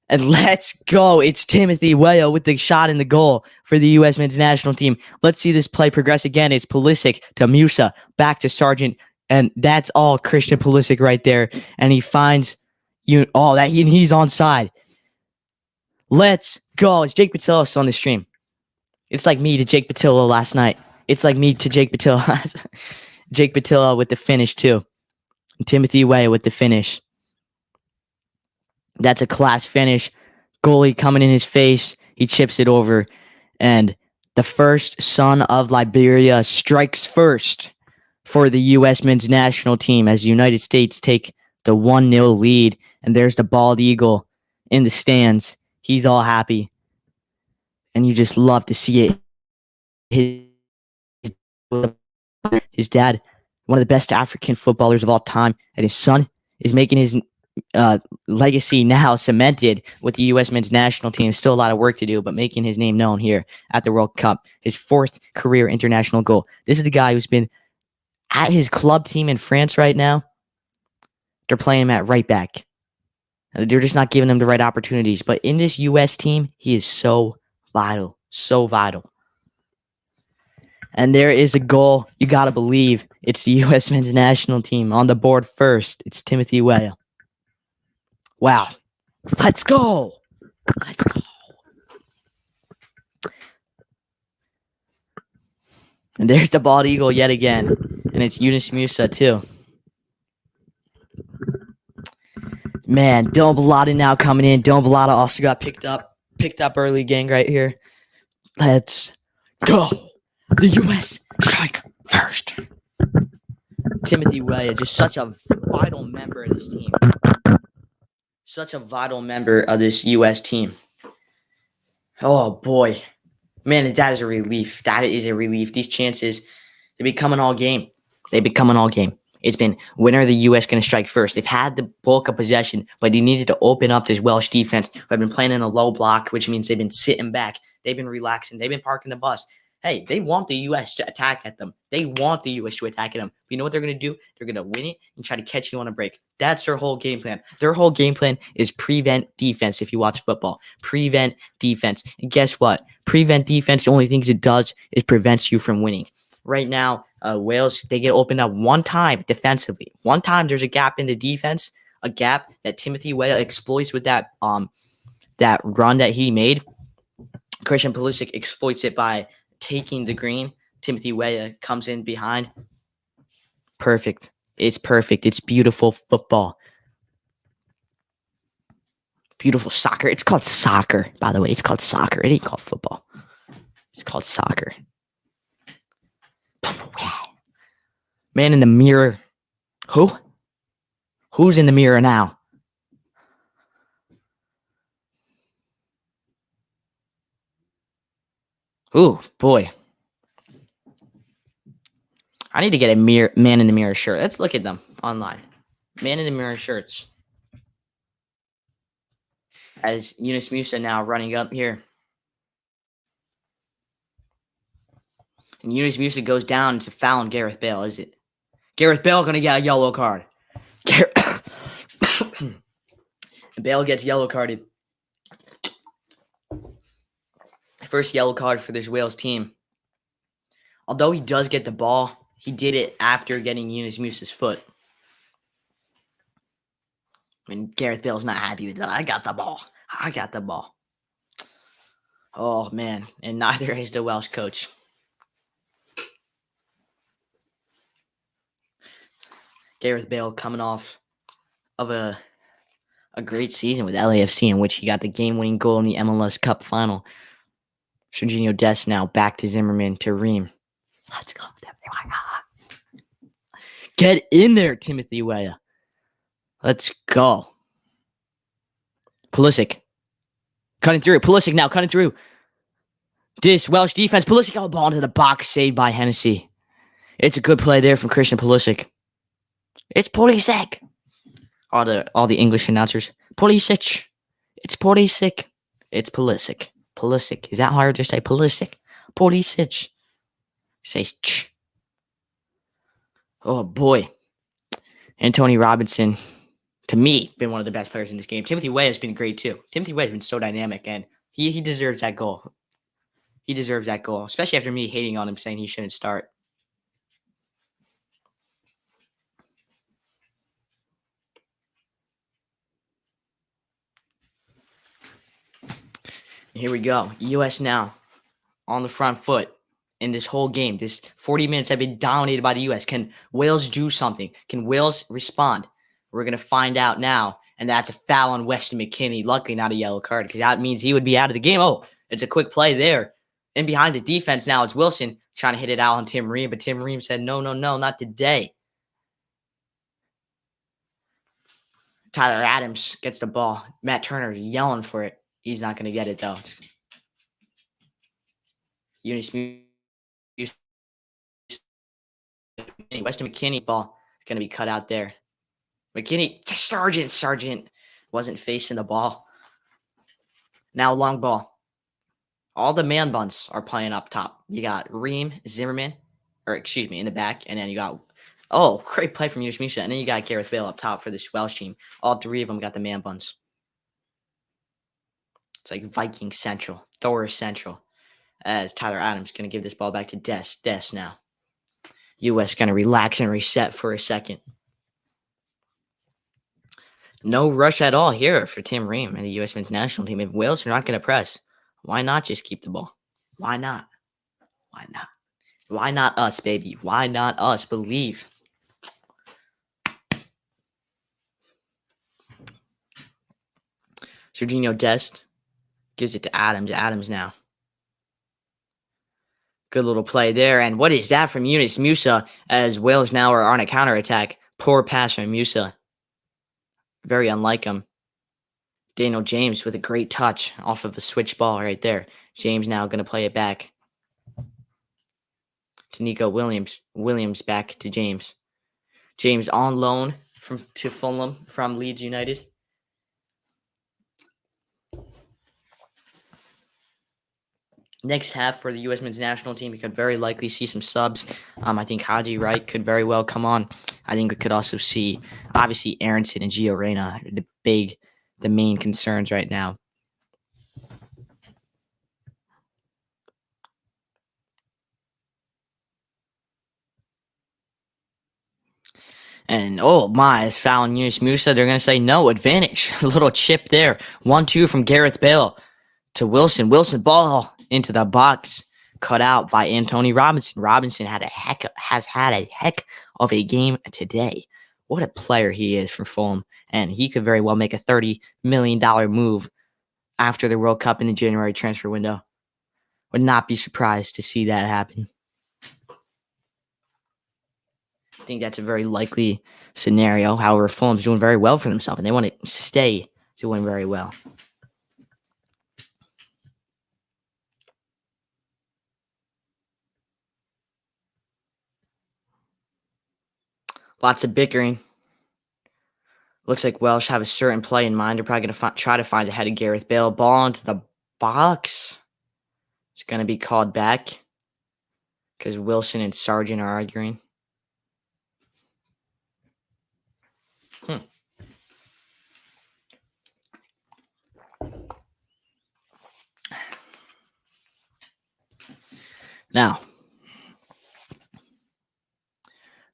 And let's go. It's Timothy Weah with the shot in the goal for the U.S. men's national team. Let's see this play progress again. It's Pulisic to Musa, back to Sargent, and that's all Christian Pulisic right there. And he finds he's onside. Let's go. It's Jake Patillo on the stream. It's like me to Jake Patillo last night. It's like me to Jake Patillo. Jake Patillo with the finish too. And Timothy Weah with the finish. That's a class finish. Goalie coming in his face. He chips it over. And the first son of Liberia strikes first for the U.S. men's national team as the United States take the 1-0 lead. And there's the bald eagle in the stands. He's all happy. And you just love to see it. His dad, one of the best African footballers of all time, and his son is making his legacy now cemented with the U.S. men's national team. Still a lot of work to do, but making his name known here at the World Cup. His 4th career international goal. This is the guy who's been at his club team in France right now. They're playing him at right back. They're just not giving him the right opportunities. But in this U.S. team, he is so vital. So vital. And there is a goal. You got to believe it's the U.S. men's national team on the board first. It's Timothy Weah. Wow. Let's go. Let's go. And there's the bald eagle yet again. And it's Yunus Musa too. Man, Dylan Bellotta now coming in. Dylan Bellotta also got picked up early, gang, right here. Let's go. The U.S. strike first. Timothy Weah, just such a vital member of this team. Such a vital member of this U.S. team. Oh, boy. Man, that is a relief. That is a relief. These chances, they become an all game. It's been, when are the U.S. going to strike first? They've had the bulk of possession, but they needed to open up this Welsh defense who have been playing in a low block, which means they've been sitting back. They've been relaxing. They've been parking the bus. Hey, they want the U.S. to attack at them. But you know what they're going to do? They're going to win it and try to catch you on a break. That's their whole game plan. Their whole game plan is prevent defense if you watch football. Prevent defense. And guess what? Prevent defense, the only things it does is prevents you from winning. Right now, Wales, they get opened up one time defensively. One time there's a gap in the defense, a gap that Timothy Weah exploits with that run that he made. Christian Pulisic exploits it by taking the green. Timothy Weah comes in behind. Perfect. It's perfect. It's beautiful football. Beautiful soccer. It's called soccer, by the way. It's called soccer. It ain't called football. It's called soccer. Man in the mirror. Who? Who's in the mirror now? Ooh, boy. I need to get a man in the mirror shirt. Let's look at them online. Man in the mirror shirts. As Yunus Musa now running up here. And Yunus Musa goes down. It's a foul on Gareth Bale, is it? Gareth Bale going to get a yellow card. Bale gets yellow carded. First yellow card for this Wales team. Although he does get the ball, he did it after getting Yunus Musa's foot. I mean, Gareth Bale's not happy with that. I got the ball. Oh, man. And neither is the Welsh coach. Gareth Bale coming off of a great season with LAFC in which he got the game-winning goal in the MLS Cup final. Serginho Dest now back to Zimmerman to Ream. Let's go. Get in there, Timothy Weah. Let's go. Pulisic. Cutting through. Pulisic now cutting through. This Welsh defense. Pulisic got the ball into the box, saved by Hennessy. It's a good play there from Christian Pulisic. It's Pulisic. All the English announcers. Pulisic. It's Pulisic. It's Pulisic. Pulisic. Is that hard to say? Pulisic. Pulisic. Says ch. Oh boy. And Tony Robinson, to me, been one of the best players in this game. Timothy Weah has been great too. Timothy Weah has been so dynamic, and he deserves that goal. He deserves that goal, especially after me hating on him, saying he shouldn't start. Here we go. U.S. now on the front foot in this whole game. This 40 minutes have been dominated by the U.S. Can Wales do something? Can Wales respond? We're going to find out now. And that's a foul on Weston McKennie. Luckily, not a yellow card because that means he would be out of the game. Oh, it's a quick play there. And behind the defense now, it's Wilson trying to hit it out on Tim Ream. But Tim Ream said, no, not today. Tyler Adams gets the ball. Matt Turner's yelling for it. He's not going to get it, though. Weston McKennie's ball is going to be cut out there. McKinney to Sargent. Sargent wasn't facing the ball. Now long ball. All the man buns are playing up top. You got Ream, Zimmerman, or excuse me, in the back, and then you got great play from Yunus Musa, and then you got Gareth Bale up top for this Welsh team. All three of them got the man buns. It's like Viking Central, Thor Central. As Tyler Adams going to give this ball back to Des. Des now. U.S. going to relax and reset for a second. No rush at all here for Tim Ream and the U.S. men's national team. If Wales are not going to press, why not just keep the ball? Why not? Why not? Why not us, baby? Why not us? Believe. Serginho Dest gives it to Adams. Adams now. Good little play there. And what is that from Yunus Musa as Wales now are on a counterattack? Poor pass from Musa. Very unlike him. Daniel James with a great touch off of a switch ball right there. James now going to play it back to Nico Williams. Williams back to James. James on loan to Fulham from Leeds United. Next half for the U.S. men's national team, we could very likely see some subs. I think Haji Wright could very well come on. I think we could also see, obviously, Aronson and Gio Reyna, the main concerns right now. And, oh my, it's fouling Yunus Musa. They're going to say no, advantage. A little chip there. 1-2 from Gareth Bale to Wilson. Wilson ball into the box. Cut out by Antonee Robinson. Robinson has had a heck of a game today. What a player he is for Fulham. And he could very well make a $30 million move after the World Cup in the January transfer window. Would not be surprised to see that happen. I think that's a very likely scenario. However, Fulham's doing very well for themselves, and they want to stay doing very well. Lots of bickering. Looks like Welsh have a certain play in mind. They're probably going to try to find the head of Gareth Bale. Ball into the box. It's going to be called back because Wilson and Sargent are arguing. Now,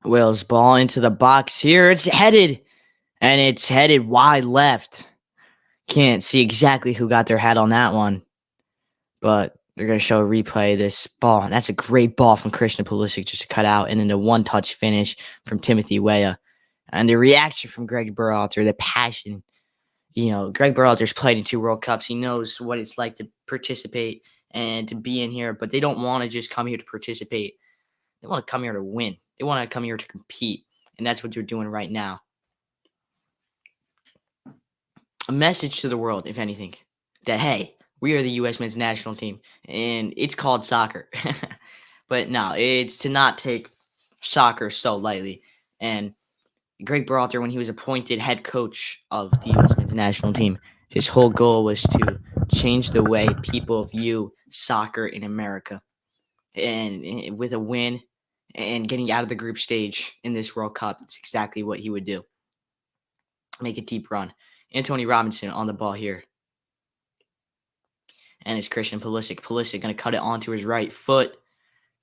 Wales ball into the box here. It's headed, and it's headed wide left. Can't see exactly who got their head on that one, but they're going to show a replay of this ball. And that's a great ball from Christian Pulisic just to cut out, and then the one-touch finish from Timothy Weah. And the reaction from Greg Berhalter, the passion. You know, Greg Berhalter's played in 2 World Cups. He knows what it's like to participate and to be in here, but they don't want to just come here to participate. They want to come here to win. They want to come here to compete, and that's what they're doing right now. A message to the world, if anything, that, hey, we are the U.S. men's national team, and it's called soccer. But no, it's to not take soccer so lightly. And Greg Berhalter, when he was appointed head coach of the U.S. men's national team, his whole goal was to change the way people view soccer in America. And with a win and getting out of the group stage in this World Cup, it's exactly what he would do. Make a deep run. Antonee Robinson on the ball here. And it's Christian Pulisic. Pulisic going to cut it onto his right foot.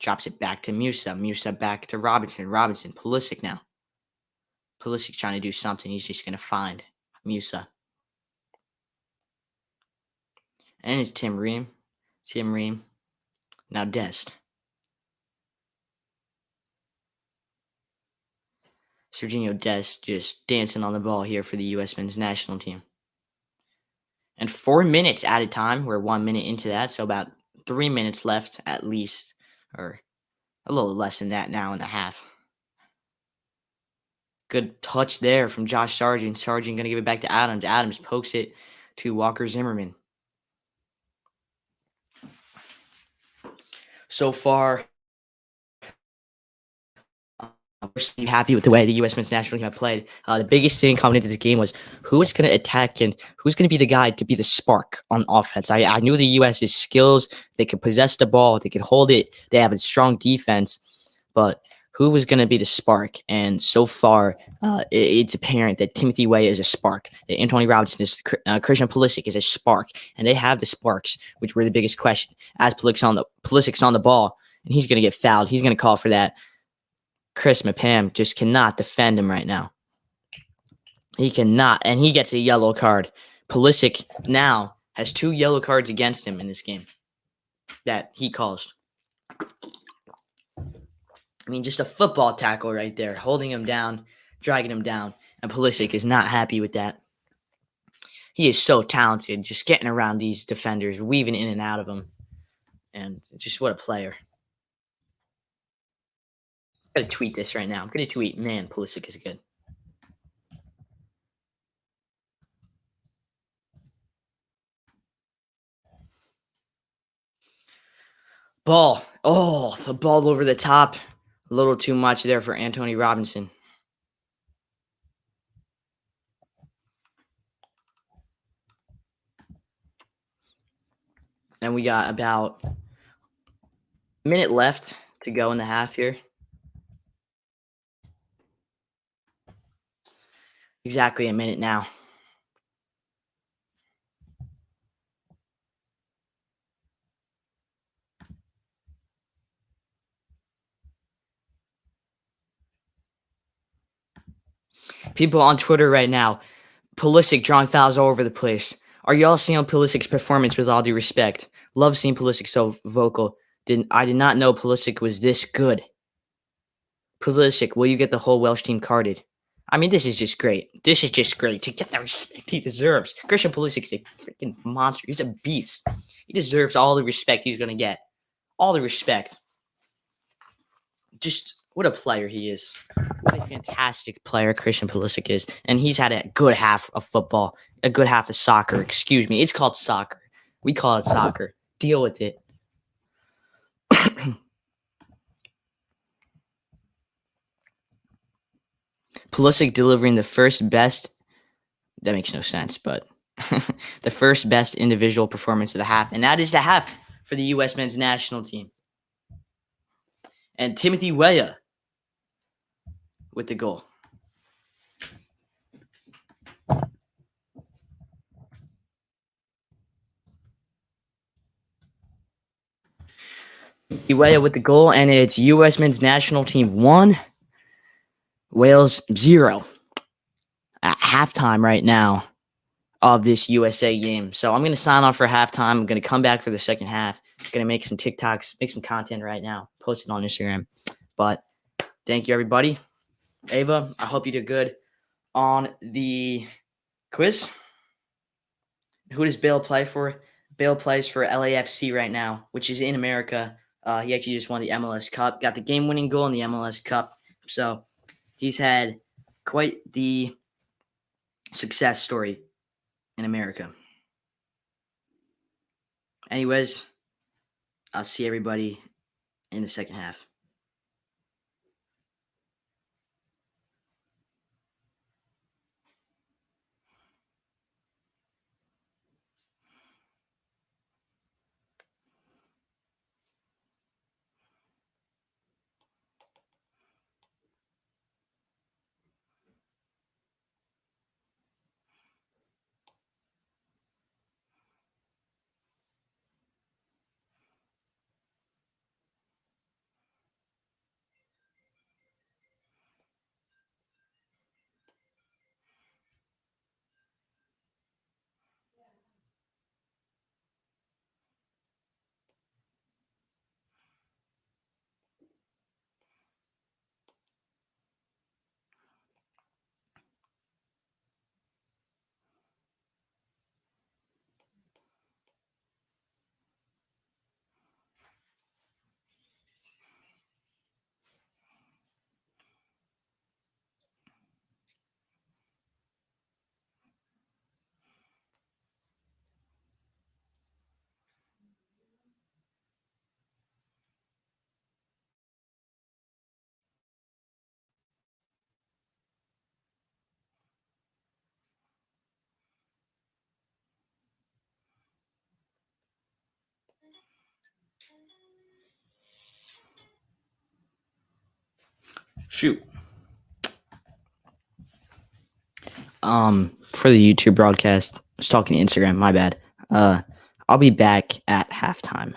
Drops it back to Musa. Musa back to Robinson. Robinson. Pulisic now. Pulisic trying to do something. He's just going to find Musa. And it's Tim Ream. Tim Ream. Now Dest. Serginho Dest just dancing on the ball here for the U.S. men's national team. And 4 minutes added time. We're 1 minute into that, so about 3 minutes left at least, or a little less than that now in the half. Good touch there from Josh Sargent. Sargent going to give it back to Adams. Adams pokes it to Walker Zimmerman. So far, We're happy with the way the U.S. men's national team have played. The biggest thing coming into this game was who is going to attack and who's going to be the guy to be the spark on offense. I knew the U.S.'s skills. They could possess the ball. They could hold it. They have a strong defense. But who was going to be the spark? And so far, it's apparent that Timothy Weah is a spark. That Antonee Robinson is Christian Pulisic is a spark. And they have the sparks, which were the biggest question. As Pulisic's on the ball, and he's going to get fouled. He's going to call for that. Chris Mapam just cannot defend him right now. He cannot, and he gets a yellow card. Pulisic now has 2 yellow cards against him in this game that he calls. I mean, just a football tackle right there, holding him down, dragging him down, and Pulisic is not happy with that. He is so talented, just getting around these defenders, weaving in and out of them, and just what a player. I'm going to tweet this right now. I'm going to tweet, man, Pulisic is good. Ball. Oh, the ball over the top. A little too much there for Antonee Robinson. And we got about a minute left to go in the half here. Exactly a minute now. People on Twitter right now, Pulisic drawing fouls all over the place. Are y'all seeing Pulisic's performance with all due respect? Love seeing Pulisic so vocal. I did not know Pulisic was this good. Pulisic, will you get the whole Welsh team carded? I mean, this is just great. This is just great to get the respect he deserves. Christian Pulisic's a freaking monster. He's a beast. He deserves all the respect he's going to get. All the respect. Just what a player he is. What a fantastic player Christian Pulisic is. And he's had a good half of football, a good half of soccer. Excuse me. It's called soccer. We call it soccer. Deal with it. Pulisic delivering the first best. That makes no sense, but the first best individual performance of the half. And that is the half for the U.S. men's national team. And Timothy Weah with the goal. Weah with the goal, and it's U.S. men's national team 1, Wales 0 at halftime right now of this USA game. So I'm going to sign off for halftime. I'm going to come back for the second half. I'm going to make some TikToks, make some content right now, post it on Instagram. But thank you, everybody. Ava, I hope you did good on the quiz. Who does Bale play for? Bale plays for LAFC right now, which is in America. He actually just won the MLS Cup, got the game-winning goal in the MLS Cup. So he's had quite the success story in America. Anyways, I'll see everybody in the second half. Shoot. For the YouTube broadcast, I was talking to Instagram. My bad. I'll be back at halftime.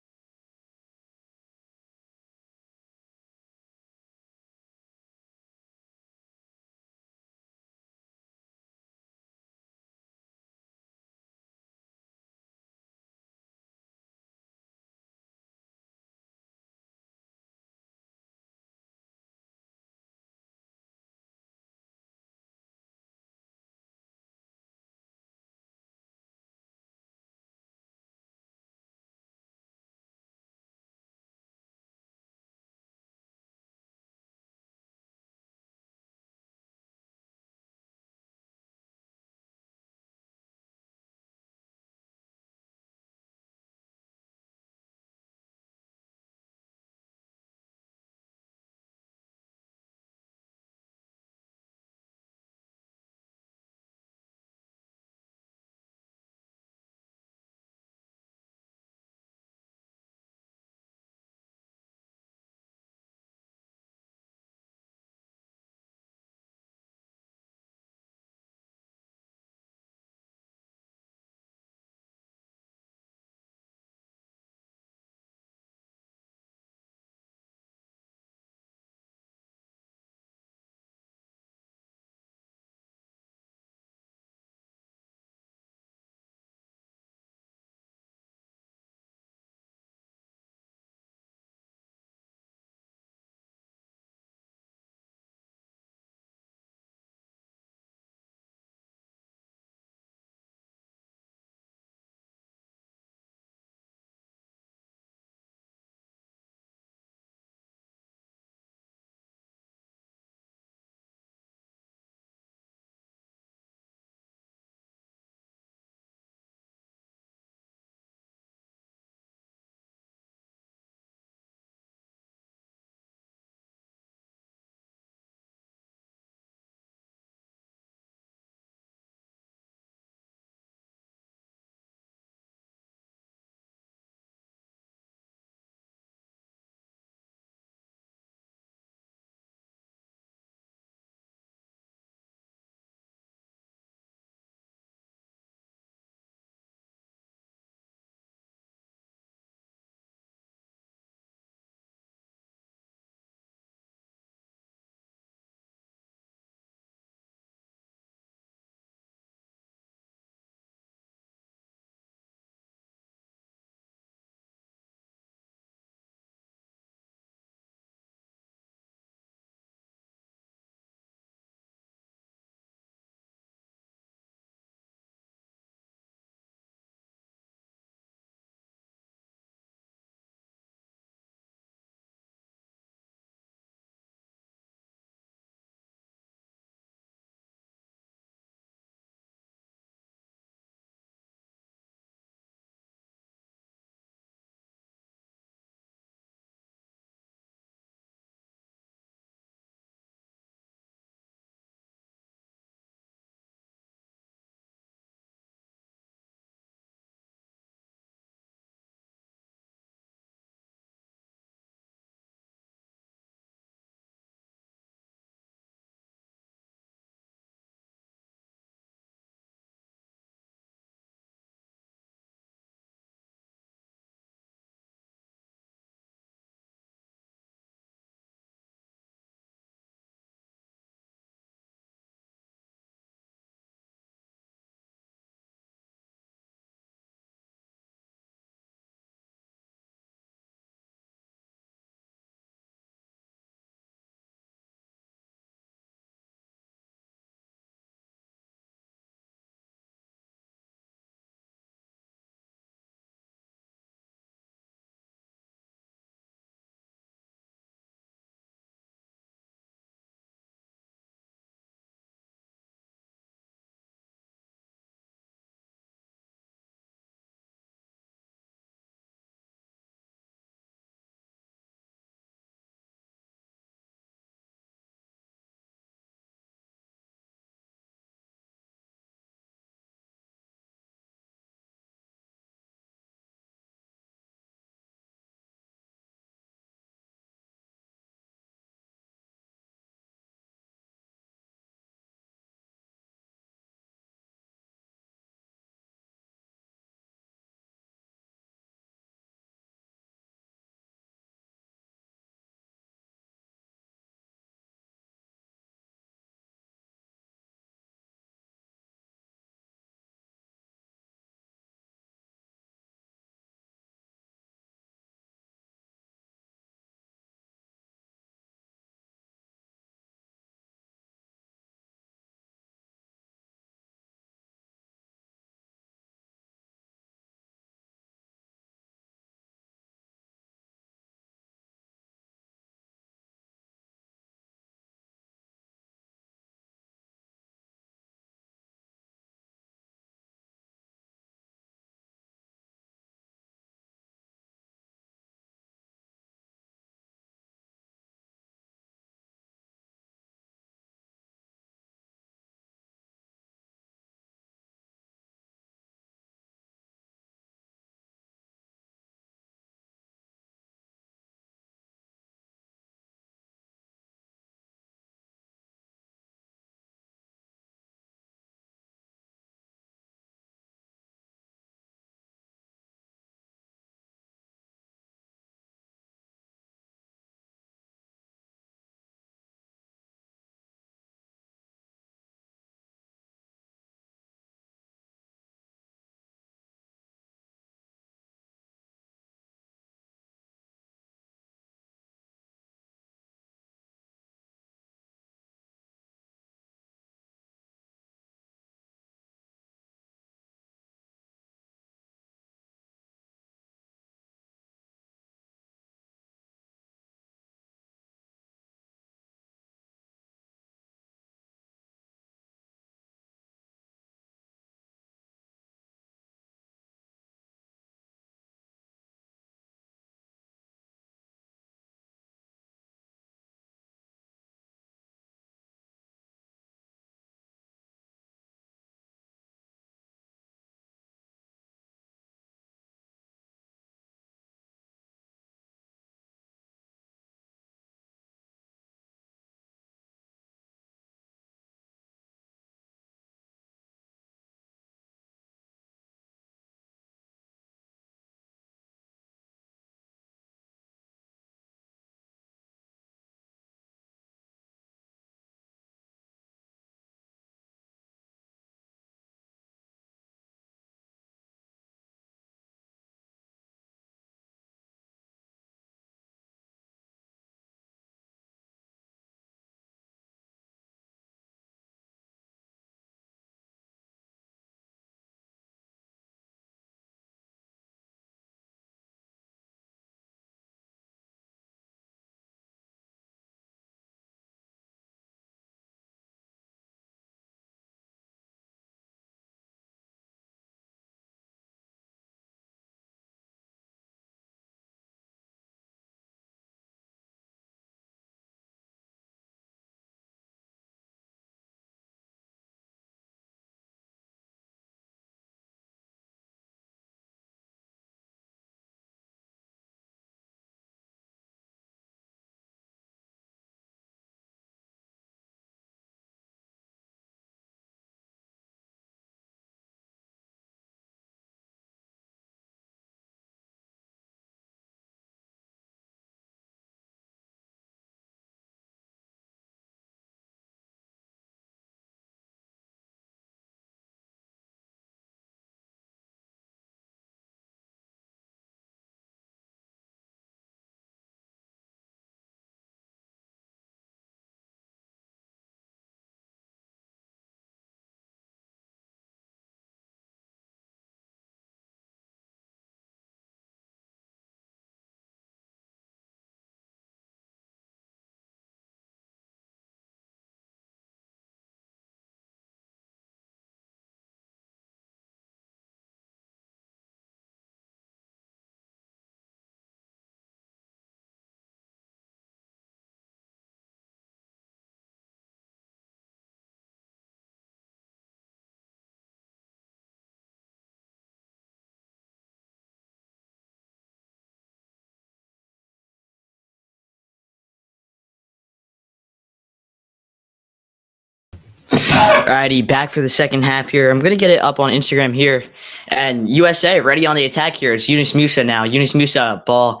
Alrighty, back for the second half here. I'm gonna get it up on Instagram here, and USA ready on the attack here. It's Yunus Musa now. Yunus Musa ball,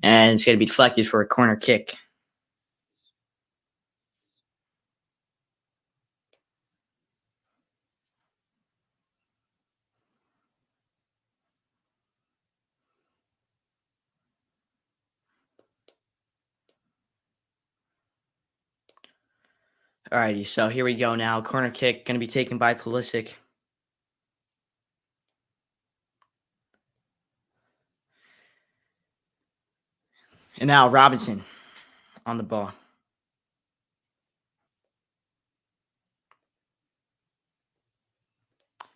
and it's gonna be deflected for a corner kick. Alrighty, so here we go now. Corner kick gonna be taken by Pulisic. And now Robinson on the ball.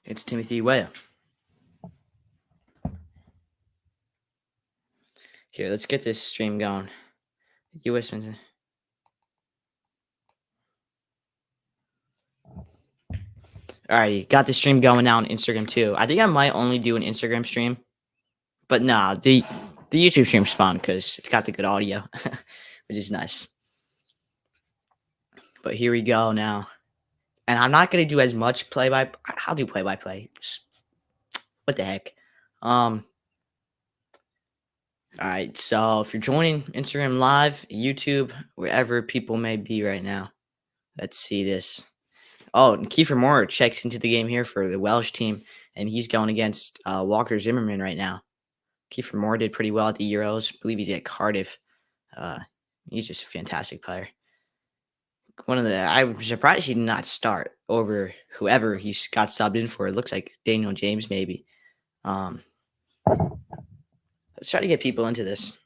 It's Timothy Weah. Here, let's get this stream going. USMNT. Alrighty, got the stream going now on Instagram too. I think I might only do an Instagram stream, but nah, the YouTube stream's fun because it's got the good audio, which is nice. But here we go now. And I'm not going to do as much play-by. I'll do play-by-play. What the heck? All right. So if you're joining Instagram Live, YouTube, wherever people may be right now, let's see this. Oh, and Kiefer Moore checks into the game here for the Welsh team, and he's going against Walker Zimmerman right now. Kiefer Moore did pretty well at the Euros. I believe he's at Cardiff. He's just a fantastic player. I'm surprised he did not start over whoever he got subbed in for. It looks like Daniel James, maybe. Let's try to get people into this.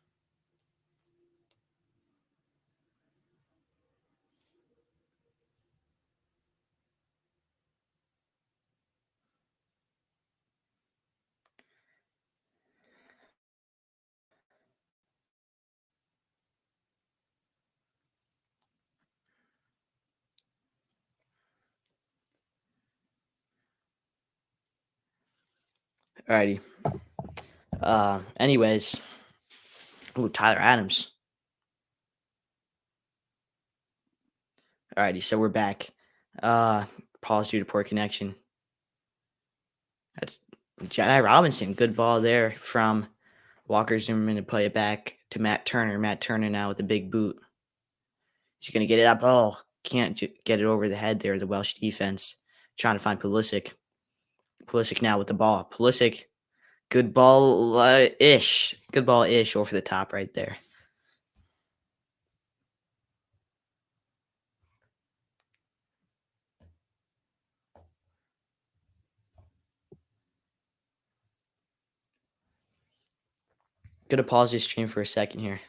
Alrighty. Anyways. Ooh, Tyler Adams. Alrighty, so we're back. Pause due to poor connection. That's Jedi Robinson. Good ball there from Walker Zimmerman to play it back to Matt Turner. Matt Turner now with a big boot. He's going to get it up. Oh, can't get it over the head there. The Welsh defense trying to find Pulisic. Pulisic now with the ball. Pulisic, good ball-ish. Good ball-ish over the top right there. Gonna pause this stream for a second here.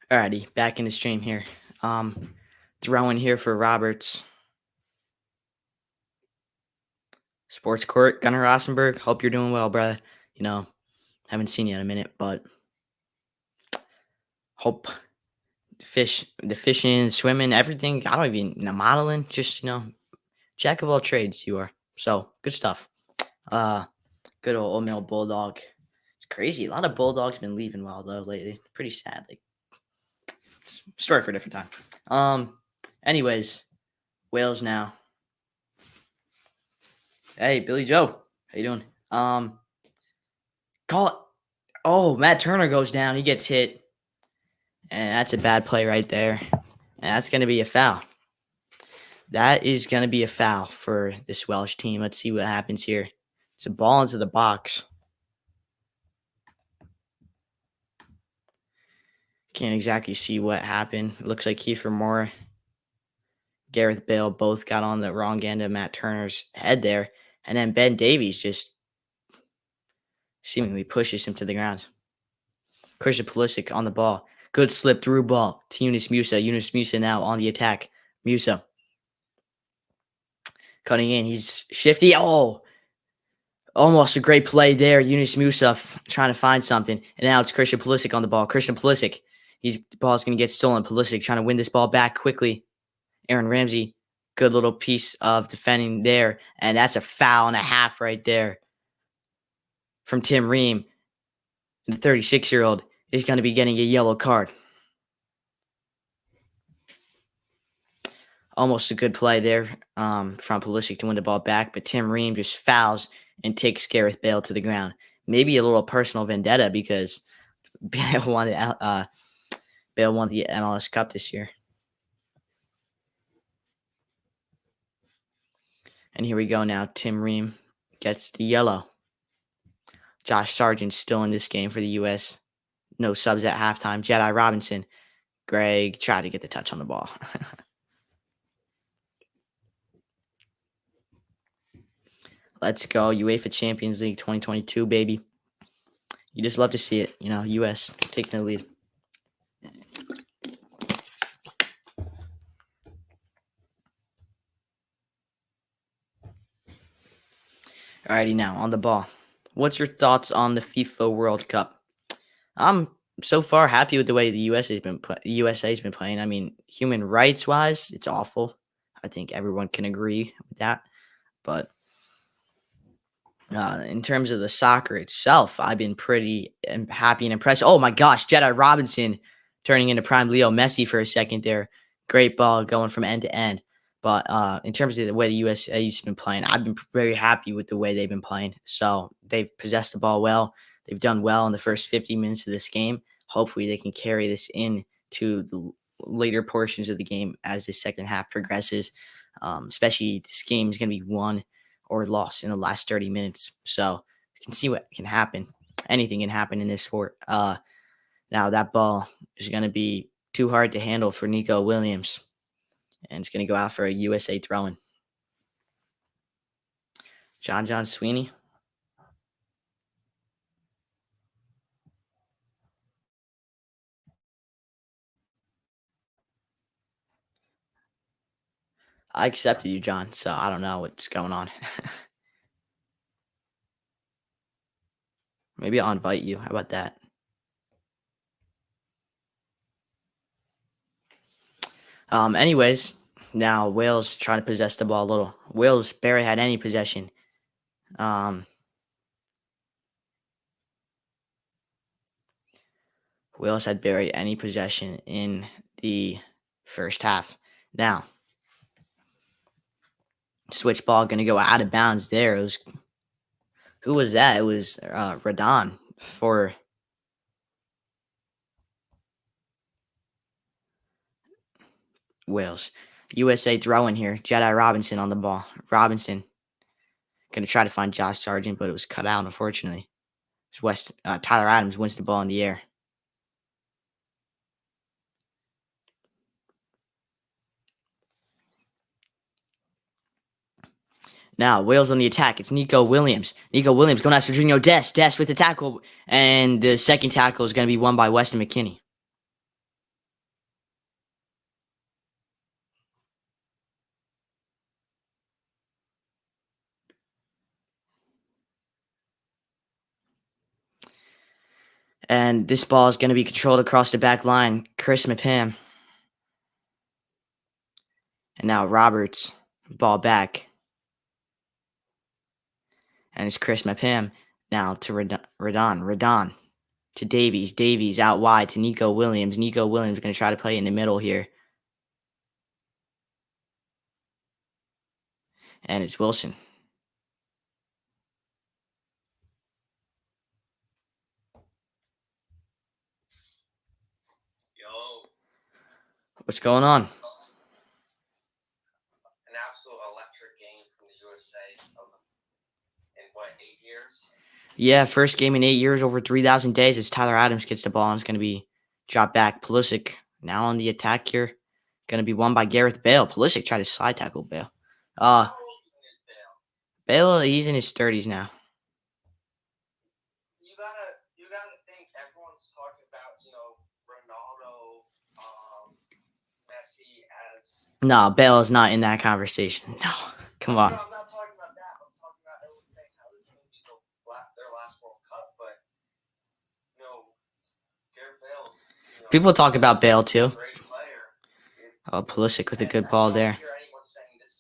Alrighty, back in the stream here. Throwing here for Roberts. Sports Court, Gunnar Rosenberg. Hope you're doing well, brother. You know, haven't seen you in a minute, but hope the fishing, swimming, everything. I don't even know, modeling. Just jack of all trades you are. So good stuff. Good old Old Bulldog. It's crazy. A lot of Bulldogs been leaving Wild though lately. Pretty sad. Like, story for a different time. Anyways, Wales now. Hey, Billy Joe. How you doing? Call it. Oh, Matt Turner goes down. He gets hit. And that's a bad play right there. And that's going to be a foul. That is going to be a foul for this Welsh team. Let's see what happens here. It's a ball into the box. Can't exactly see what happened. It looks like Kiefer Moore, Gareth Bale both got on the wrong end of Matt Turner's head there. And then Ben Davies just seemingly pushes him to the ground. Christian Pulisic on the ball. Good slip through ball to Yunus Musa. Yunus Musa now on the attack. Musa cutting in. He's shifty. Oh, almost a great play there. Yunus Musa trying to find something. And now it's Christian Pulisic on the ball. Christian Pulisic. The ball's going to get stolen. Pulisic trying to win this ball back quickly. Aaron Ramsey Good little piece of defending there, and that's a foul and a half right there from Tim Ream. The 36-year-old is going to be getting a yellow card. Almost a good play there from Pulisic to win the ball back, but Tim Ream just fouls and takes Gareth Bale to the ground. Maybe a little personal vendetta because Bale won the MLS Cup this year. And here we go now. Tim Ream gets the yellow. Josh Sargent's still in this game for the U.S. No subs at halftime. Jedi Robinson. Greg tried to get the touch on the ball. Let's go. UEFA Champions League 2022, baby. You just love to see it. U.S. taking the lead. Alrighty, now on the ball. What's your thoughts on the FIFA World Cup? I'm so far happy with the way the USA has been playing. I mean, human rights wise, it's awful. I think everyone can agree with that. But in terms of the soccer itself, I've been pretty happy and impressed. Oh my gosh, Jedi Robinson turning into prime Leo Messi for a second there. Great ball going from end to end. But in terms of the way the USA has been playing, I've been very happy with the way they've been playing. So they've possessed the ball well. They've done well in the first 50 minutes of this game. Hopefully they can carry this in to the later portions of the game as the second half progresses. Especially this game is going to be won or lost in the last 30 minutes. So you can see what can happen. Anything can happen in this sport. Now that ball is going to be too hard to handle for Nico Williams. And it's going to go out for a USA throw-in. John Sweeney. I accepted you, John, so I don't know what's going on. Maybe I'll invite you. How about that? Anyways, now Wales trying to possess the ball a little. Wales barely had any possession. Wales had barely any possession in the first half. Now, switch ball going to go out of bounds there. Who was that? It was Radon for Wales. USA throwing here. Jedi Robinson on the ball. Robinson going to try to find Josh Sargent, but it was cut out, unfortunately. Tyler Adams wins the ball in the air. Now, Wales on the attack. It's Nico Williams. Nico Williams going after Serginho Dest. Dest with the tackle. And the second tackle is going to be won by Weston McKennie. And this ball is going to be controlled across the back line. Chris Mapam. And now Roberts. Ball back. And it's Chris Mapam. Now to Radon. To Davies. Davies out wide to Nico Williams. Nico Williams going to try to play in the middle here. And it's Wilson. What's going on? An absolute electric game from the USA in what, 8 years? Yeah, first game in 8 years, over 3,000 days. As Tyler Adams gets the ball and it's going to be dropped back. Pulisic now on the attack here. Going to be won by Gareth Bale. Pulisic tried to slide tackle Bale. Bale, he's in his 30s now. You gotta think everyone's talking about, Ronaldo, Messi as. No, Bale is not in that conversation. No, come on. I'm not talking about that. I'm talking about everyone saying how this is going to be their last World Cup, but Gareth Bale's. People talk about Bale too. Great player. Oh, Pulisic with a good ball there. I don't hear anyone saying this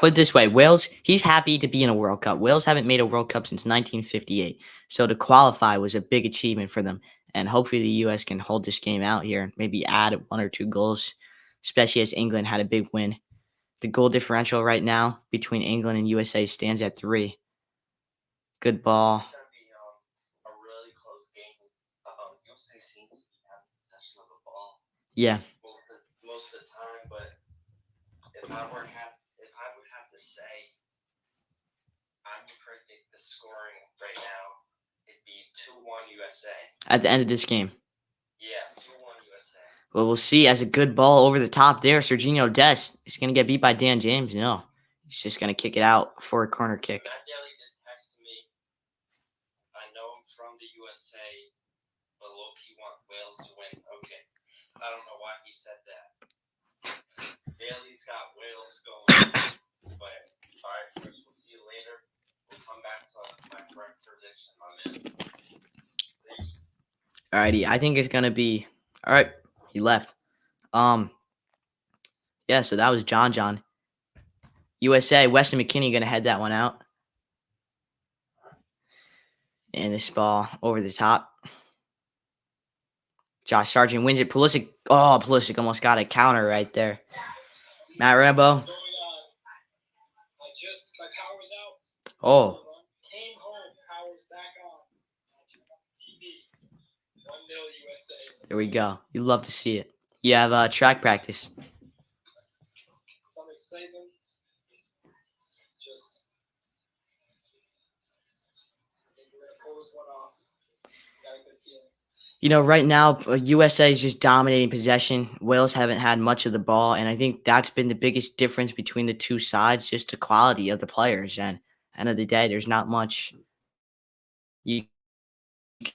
Put it this way, Wales, he's happy to be in a World Cup. Wales haven't made a World Cup since 1958. So to qualify was a big achievement for them. And hopefully the U.S. can hold this game out here, maybe add 1 or 2 goals, especially as England had a big win. The goal differential right now between England and USA stands at 3. Good ball. It's gonna be a really close game. USA seems to be having possession of the ball Yeah. most of the time, but if I would have to say, I would predict the scoring right now. It'd be 2-1 USA. At the end of this game. Yeah, 2-1 USA. Well, we'll see. As a good ball over the top there, Serginho Dest is going to get beat by Dan James. No, he's just going to kick it out for a corner kick. Matt Dailey just texted me. I know I'm from the USA, but low-key want Wales to win. Okay. I don't know why he said that. Dailey's got Wales going. But, all right, Chris, we'll see you later. We'll come back to my correct prediction, my man. Peace. Alrighty, I think it's going to be... All right, he left. Yeah, so that was John. USA, Weston McKennie going to head that one out. And this ball over the top. Josh Sargent wins it. Pulisic almost got a counter right there. Matt Rambo. Oh. Came home, power's back on. TV. 1-0 USA. There we go. You love to see it. You have track practice. Some excitement. Just I think we're gonna pull this one off. Got a good feeling. You know, right now, USA is just dominating possession. Wales haven't had much of the ball, and I think that's been the biggest difference between the two sides, just the quality of the players. And at the end of the day, there's not much you can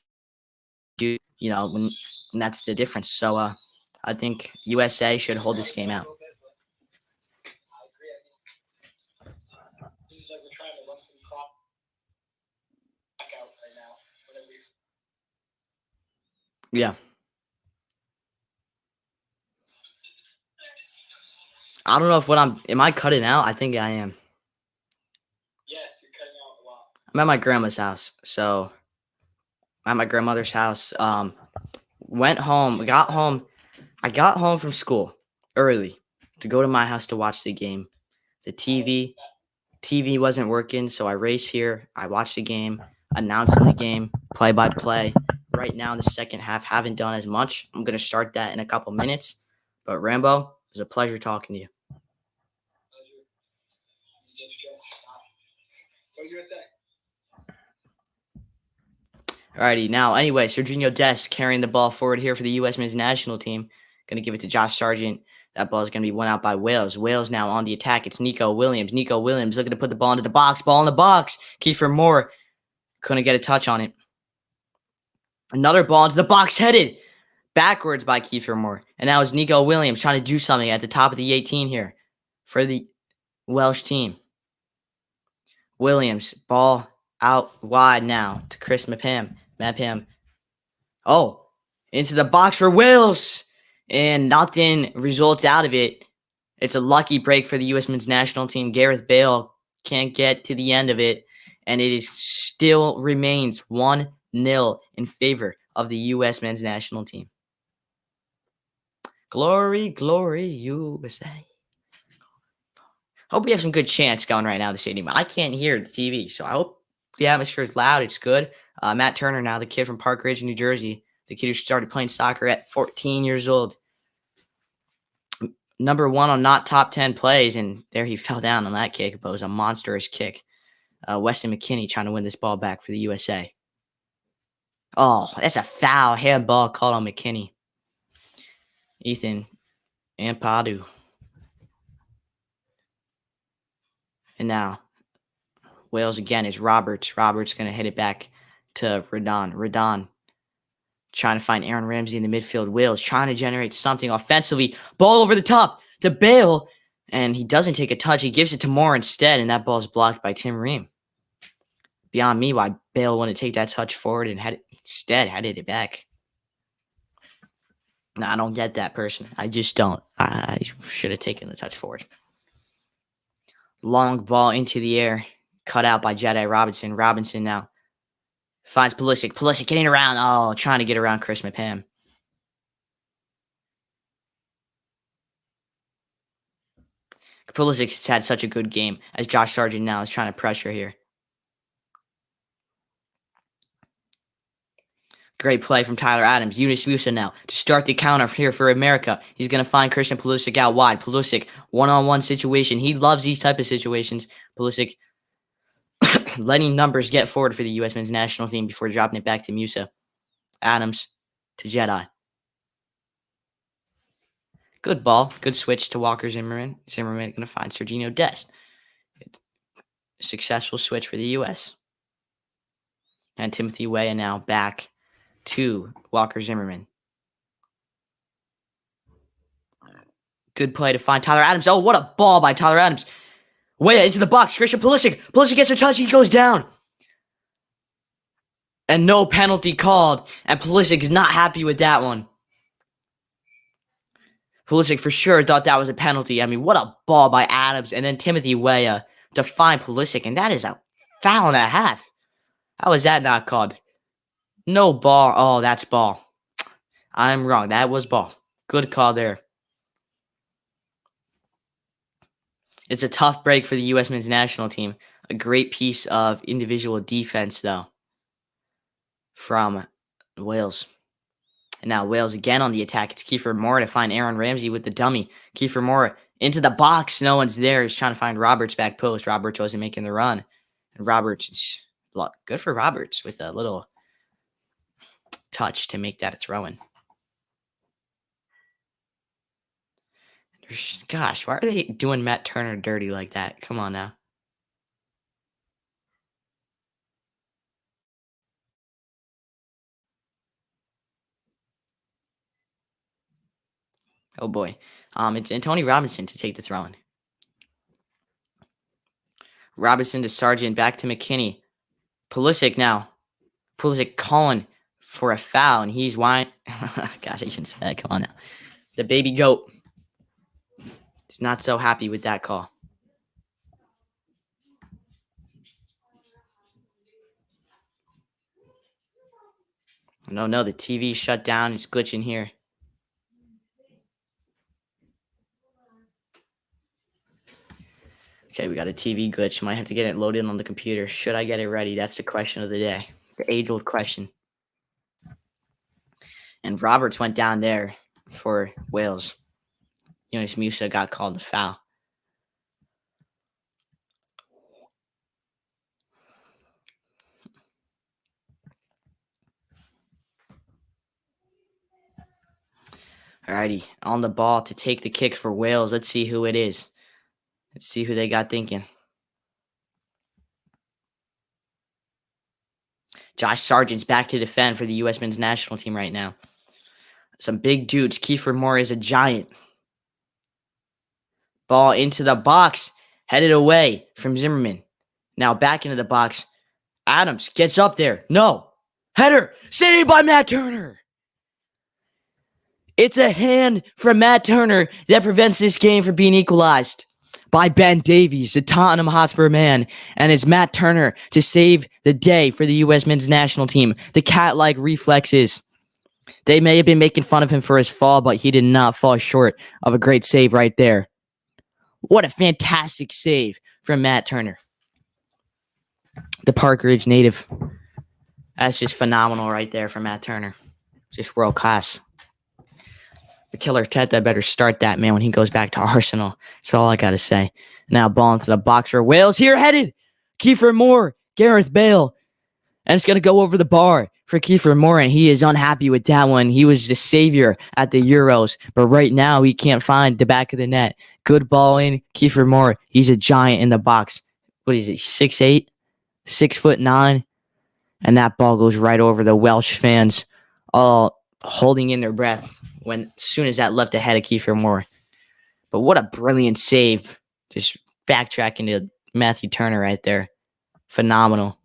do, you know, when that's the difference. So I think USA should hold this game out. I agree. Seems like they're trying to run some clock back out right now. Whatever. Yeah. I don't know if am I cutting out? I think I am. Yes, you're cutting out a lot. I'm at my grandma's house. So I'm at my grandmother's house. Went home, I got home from school early to go to my house to watch the game. The TV wasn't working, so I raced here. I watched the game, announcing the game, play by play. Right now in the second half, haven't done as much. I'm going to start that in a couple minutes. But Rambo, it was a pleasure talking to you. Pleasure. Get stretched. Go USA. Alrighty, now, anyway, Serginho Dest carrying the ball forward here for the U.S. men's national team. Going to give it to Josh Sargent. That ball is going to be won out by Wales. Wales now on the attack. It's Nico Williams. Nico Williams looking to put the ball into the box. Ball in the box. Kiefer Moore couldn't get a touch on it. Another ball into the box, headed backwards by Kiefer Moore. And now it's Nico Williams trying to do something at the top of the 18 here for the Welsh team. Williams, ball out wide now to Chris Mapham. Oh, into the box for Wales. And nothing results out of it. It's a lucky break for the U.S. men's national team. Gareth Bale can't get to the end of it. And it is still remains 1-0 in favor of the U.S. men's national team. Glory, glory, USA. Hope we have some good chants going right now in the stadium. I can't hear the TV, so I hope the atmosphere is loud. It's good. Matt Turner now, the kid from Park Ridge, New Jersey. The kid who started playing soccer at 14 years old. Number 1 on not top 10 plays, and there he fell down on that kick. But it was a monstrous kick. Weston McKennie trying to win this ball back for the USA. Oh, that's a foul handball called on McKennie. Ethan and Padu. And now, Wales again is Roberts. Roberts going to hit it back to Redon. Redon trying to find Aaron Ramsey in the midfield. Wales trying to generate something offensively. Ball over the top to Bale. And he doesn't take a touch. He gives it to Moore instead. And that ball is blocked by Tim Ream. Beyond me why Bale wanted to take that touch forward and instead headed it back. No, I don't get that person. I just don't. I should have taken the touch forward. Long ball into the air. Cut out by Jedi Robinson. Robinson now finds Pulisic. Pulisic getting around. Oh, trying to get around Chris McPam. Pulisic has had such a good game as Josh Sargent now is trying to pressure here. Great play from Tyler Adams. Yunus Musa now to start the counter here for America. He's going to find Christian Pulisic out wide. Pulisic, one-on-one situation. He loves these type of situations. Pulisic letting numbers get forward for the U.S. men's national team before dropping it back to Musa. Adams to Jedi. Good ball. Good switch to Walker Zimmerman. Zimmerman going to find Serginho Dest. Successful switch for the U.S. And Timothy Weah now back to Walker Zimmerman. Good play to find Tyler Adams. Oh, what a ball by Tyler Adams. Weah into the box. Christian Pulisic. Pulisic gets a touch. He goes down. And no penalty called. And Pulisic is not happy with that one. Pulisic for sure thought that was a penalty. I mean, what a ball by Adams. And then Timothy Weah to find Pulisic. And that is a foul and a half. How is that not called? No ball. Oh, that's ball. I'm wrong. That was ball. Good call there. It's a tough break for the U.S. men's national team. A great piece of individual defense, though, from Wales. And now Wales again on the attack. It's Kiefer Moore to find Aaron Ramsey with the dummy. Kiefer Moore into the box. No one's there. He's trying to find Roberts back post. Roberts wasn't making the run. And Roberts, good for Roberts with a little touch to make that a throw-in. Gosh, why are they doing Matt Turner dirty like that? Come on now. Oh boy. It's Antonee Robinson to take the throw-in. Robinson to Sargent, back to McKinney. Pulisic now. Pulisic calling for a foul, and he's whining. Gosh, I shouldn't say that. Come on now. The baby goat is not so happy with that call. No, the TV shut down. It's glitching here. Okay, we got a TV glitch. Might have to get it loaded on the computer. Should I get it ready? That's the question of the day. The age-old question. And Roberts went down there for Wales. Yunus Musa got called a foul. Alrighty, on the ball to take the kick for Wales. Let's see who it is. Let's see who they got thinking. Josh Sargent's back to defend for the U.S. men's national team right now. Some big dudes. Kiefer Moore is a giant. Ball into the box. Headed away from Zimmerman. Now back into the box. Adams gets up there. No. Header. Saved by Matt Turner. It's a hand from Matt Turner that prevents this game from being equalized by Ben Davies, the Tottenham Hotspur man. And it's Matt Turner to save the day for the U.S. men's national team. The cat-like reflexes. They may have been making fun of him for his fall, but he did not fall short of a great save right there. What a fantastic save from Matt Turner. The Park Ridge native. That's just phenomenal right there from Matt Turner. Just world class. Mikel Arteta better start that man when he goes back to Arsenal. That's all I got to say. Now ball into the box for Wales. Here headed. Kiefer Moore. Gareth Bale. And it's going to go over the bar for Kiefer Moore, and he is unhappy with that one. He was the savior at the Euros, but right now he can't find the back of the net. Good ball in. Kiefer Moore, he's a giant in the box. What is he, 6'8", 6'9"? And that ball goes right over the Welsh fans, all holding in their breath as soon as that left the head of Kiefer Moore. But what a brilliant save. Just backtracking to Matthew Turner right there. Phenomenal.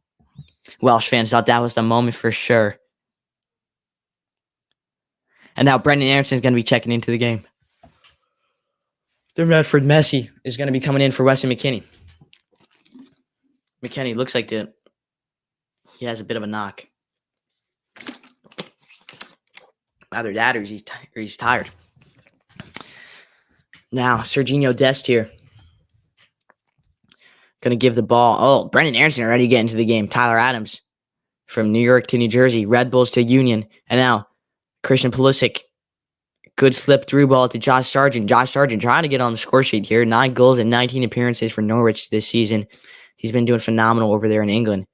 Welsh fans thought that was the moment for sure. And now Brendan Aronson is going to be checking into the game. The Redford Messi is going to be coming in for Weston McKennie. McKenny looks like he has a bit of a knock. Either that or he's tired. Now, Serginho Dest here. Going to give the ball. Oh, Brendan Aronson already getting into the game. Tyler Adams from New York to New Jersey. Red Bulls to Union. And now, Christian Pulisic. Good slip through ball to Josh Sargent. Josh Sargent trying to get on the score sheet here. 9 goals and 19 appearances for Norwich this season. He's been doing phenomenal over there in England.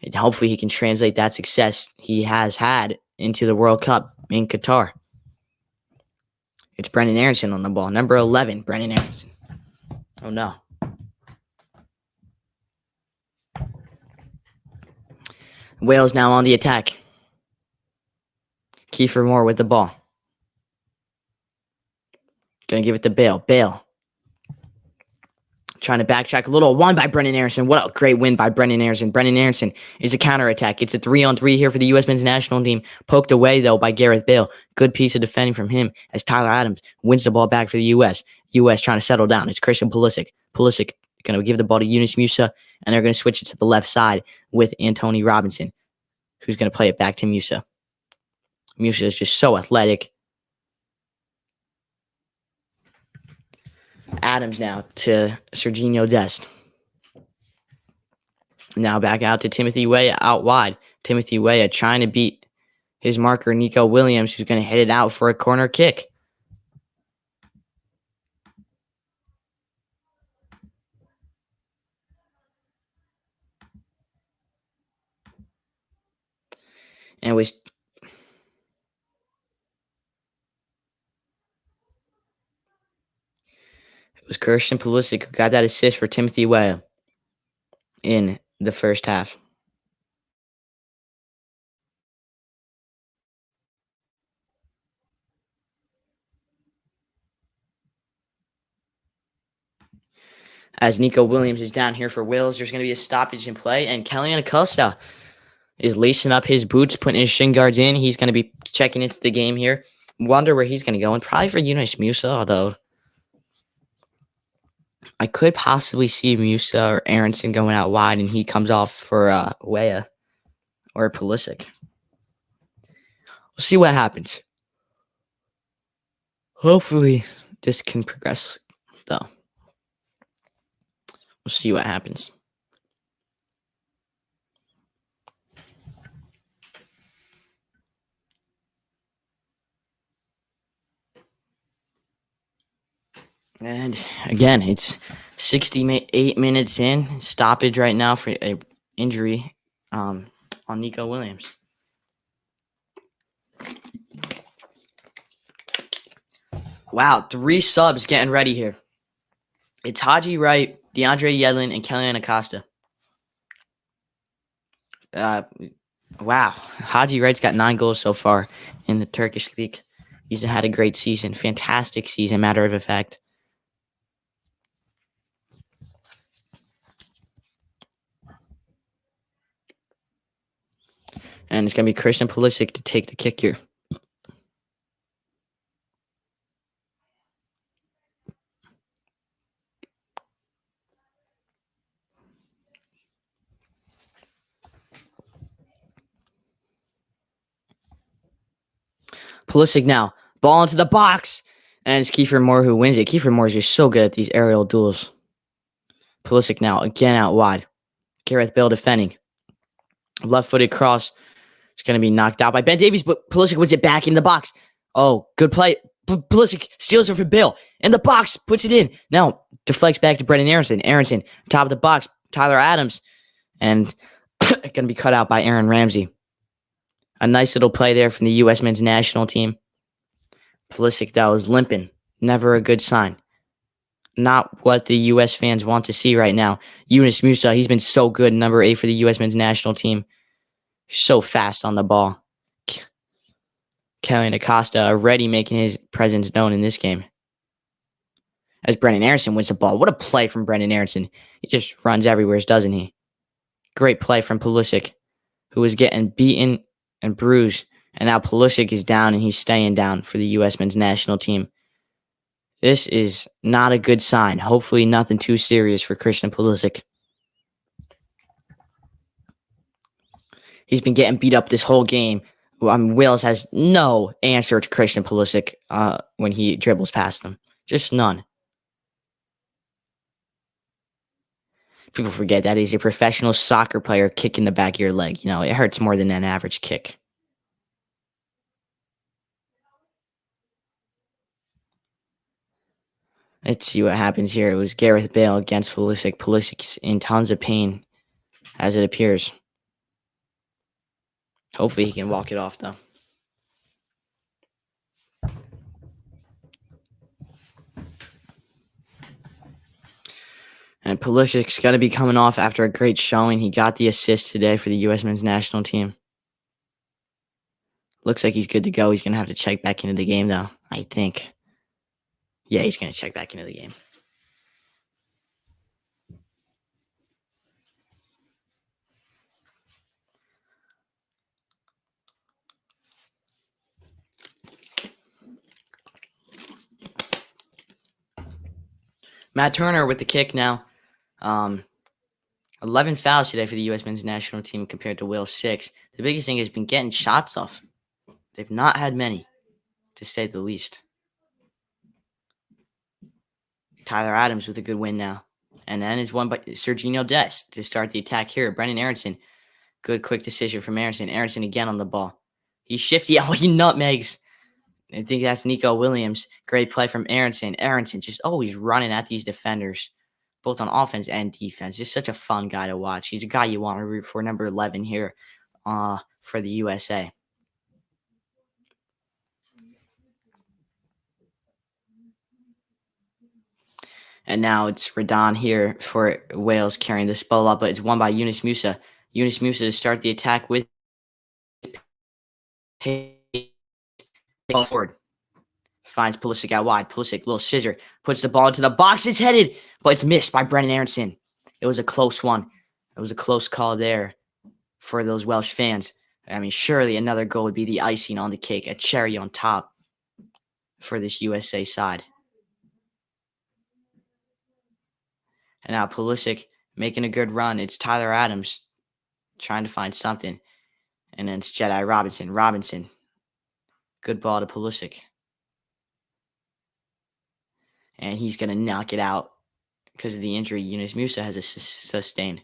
And hopefully he can translate that success he has had into the World Cup in Qatar. It's Brendan Aronson on the ball. Number 11, Brendan Aronson. Oh, no. Wales now on the attack. Kiefer Moore with the ball. Going to give it to Bale. Bale. Trying to backtrack a little. Won by Brendan Aronson. What a great win by Brendan Aronson. Brendan Aronson is a counterattack. It's a 3-on-3 here for the U.S. men's national team. Poked away, though, by Gareth Bale. Good piece of defending from him as Tyler Adams wins the ball back for the U.S. U.S. trying to settle down. It's Christian Pulisic. Pulisic going to give the ball to Yunus Musa, and they're going to switch it to the left side with Antonee Robinson, who's going to play it back to Musa. Musa is just so athletic. Adams now to Serginho Dest. Now back out to Timothy Weah out wide. Timothy Weah trying to beat his marker, Nico Williams, who's going to hit it out for a corner kick. And it was Christian Pulisic who got that assist for Timothy Weah in the first half. As Nico Williams is down here for Wales, there's going to be a stoppage in play, and Kellyanne Acosta is lacing up his boots, putting his shin guards in. He's going to be checking into the game here. Wonder where he's going to go, and probably for Yunus Musa, although I could possibly see Musa or Aronson going out wide, and he comes off for Weah or Pulisic. We'll see what happens. Hopefully, this can progress, though. We'll see what happens. And again, it's 68 minutes in. Stoppage right now for an injury on Nico Williams. Wow, 3 subs getting ready here. It's Haji Wright, DeAndre Yedlin, and Kellyanne Acosta. Wow, Haji Wright's got 9 goals so far in the Turkish league. He's had a great season, fantastic season, matter of fact. And it's going to be Christian Pulisic to take the kick here. Pulisic now. Ball into the box. And it's Kiefer Moore who wins it. Kiefer Moore is just so good at these aerial duels. Pulisic now again out wide. Gareth Bale defending. Left-footed cross. It's going to be knocked out by Ben Davies, but Pulisic wins it back in the box. Oh, good play. Pulisic steals it from Bale. In the box, puts it in. Now, deflects back to Brendan Aronson. Aronson, top of the box. Tyler Adams. And going to be cut out by Aaron Ramsey. A nice little play there from the U.S. men's national team. Pulisic, though, is limping. Never a good sign. Not what the U.S. fans want to see right now. Yunus Musa, he's been so good, number 8 for the U.S. men's national team. So fast on the ball. Kellyanne Acosta already making his presence known in this game. As Brendan Aronson wins the ball. What a play from Brendan Aronson. He just runs everywhere, doesn't he? Great play from Pulisic, who was getting beaten and bruised. And now Pulisic is down, and he's staying down for the U.S. men's national team. This is not a good sign. Hopefully nothing too serious for Christian Pulisic. He's been getting beat up this whole game. Wales has no answer to Christian Pulisic when he dribbles past him. Just none. People forget that he's a professional soccer player kicking the back of your leg. It hurts more than an average kick. Let's see what happens here. It was Gareth Bale against Pulisic. Pulisic's in tons of pain, as it appears. Hopefully he can walk it off, though. And Pulisic's going to be coming off after a great showing. He got the assist today for the U.S. men's national team. Looks like he's good to go. He's going to have to check back into the game, though, I think. Yeah, he's going to check back into the game. Matt Turner with the kick now. 11 fouls today for the U.S. men's national team compared to Wales 6. The biggest thing has been getting shots off. They've not had many, to say the least. Tyler Adams with a good win now. And then it's won by Serginho Dest to start the attack here. Brendan Aronson. Good quick decision from Aronson. Aronson again on the ball. He's shifty. Oh, he nutmegs. I think that's Nico Williams. Great play from Aronson. Aronson just always running at these defenders, both on offense and defense. Just such a fun guy to watch. He's a guy you want to root for, number 11 here for the USA. And now it's Radon here for Wales carrying this ball up, but it's won by Yunus Musa. Yunus Musa to start the attack with ball forward. Finds Pulisic out wide. Pulisic, little scissor, puts the ball into the box. It's headed, but it's missed by Brendan Aronson. It was a close one. It was a close call there for those Welsh fans. I mean, surely another goal would be the icing on the cake, a cherry on top for this USA side. And now Pulisic making a good run. It's Tyler Adams trying to find something. And then it's Jedi Robinson. Robinson. Good ball to Pulisic. And he's going to knock it out because of the injury Yunus Musa has sustained.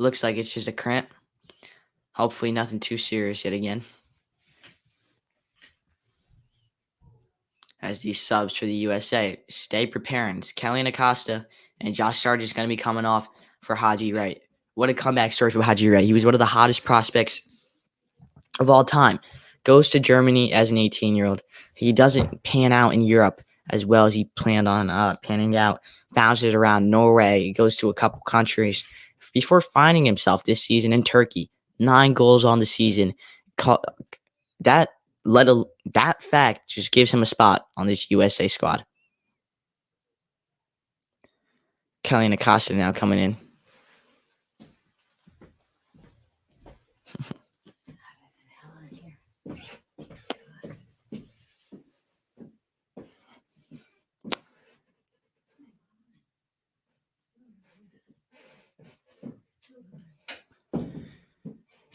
Looks like it's just a cramp. Hopefully nothing too serious yet again. As these subs for the USA stay preparing. It's Kellyanne Acosta and Josh Sargent's going to be coming off for Haji Wright. What a comeback story for Haji Wright. He was one of the hottest prospects of all time. Goes to Germany as an 18-year-old. He doesn't pan out in Europe as well as he planned on panning out. Bounces around Norway. Goes to a couple countries before finding himself this season in Turkey. 9 goals on the season. That fact just gives him a spot on this USA squad. Kellyanne Acosta now coming in.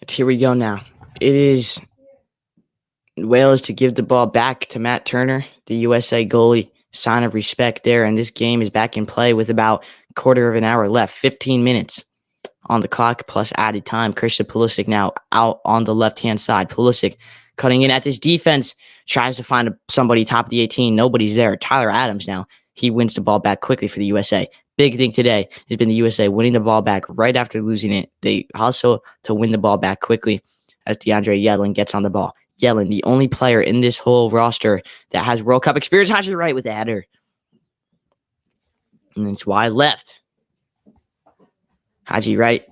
Here we go now. It is Wales to give the ball back to Matt Turner, the USA goalie. Sign of respect there. And this game is back in play with about a quarter of an hour left. 15 minutes on the clock plus added time. Christian Pulisic now out on the left-hand side. Pulisic cutting in at this defense. Tries to find somebody top of the 18. Nobody's there. Tyler Adams now. He wins the ball back quickly for the USA. Big thing today has been the USA winning the ball back right after losing it. They also to win the ball back quickly as DeAndre Yedlin gets on the ball. Yedlin, the only player in this whole roster that has World Cup experience. Haji Wright with the header. And that's wide left. Haji Wright,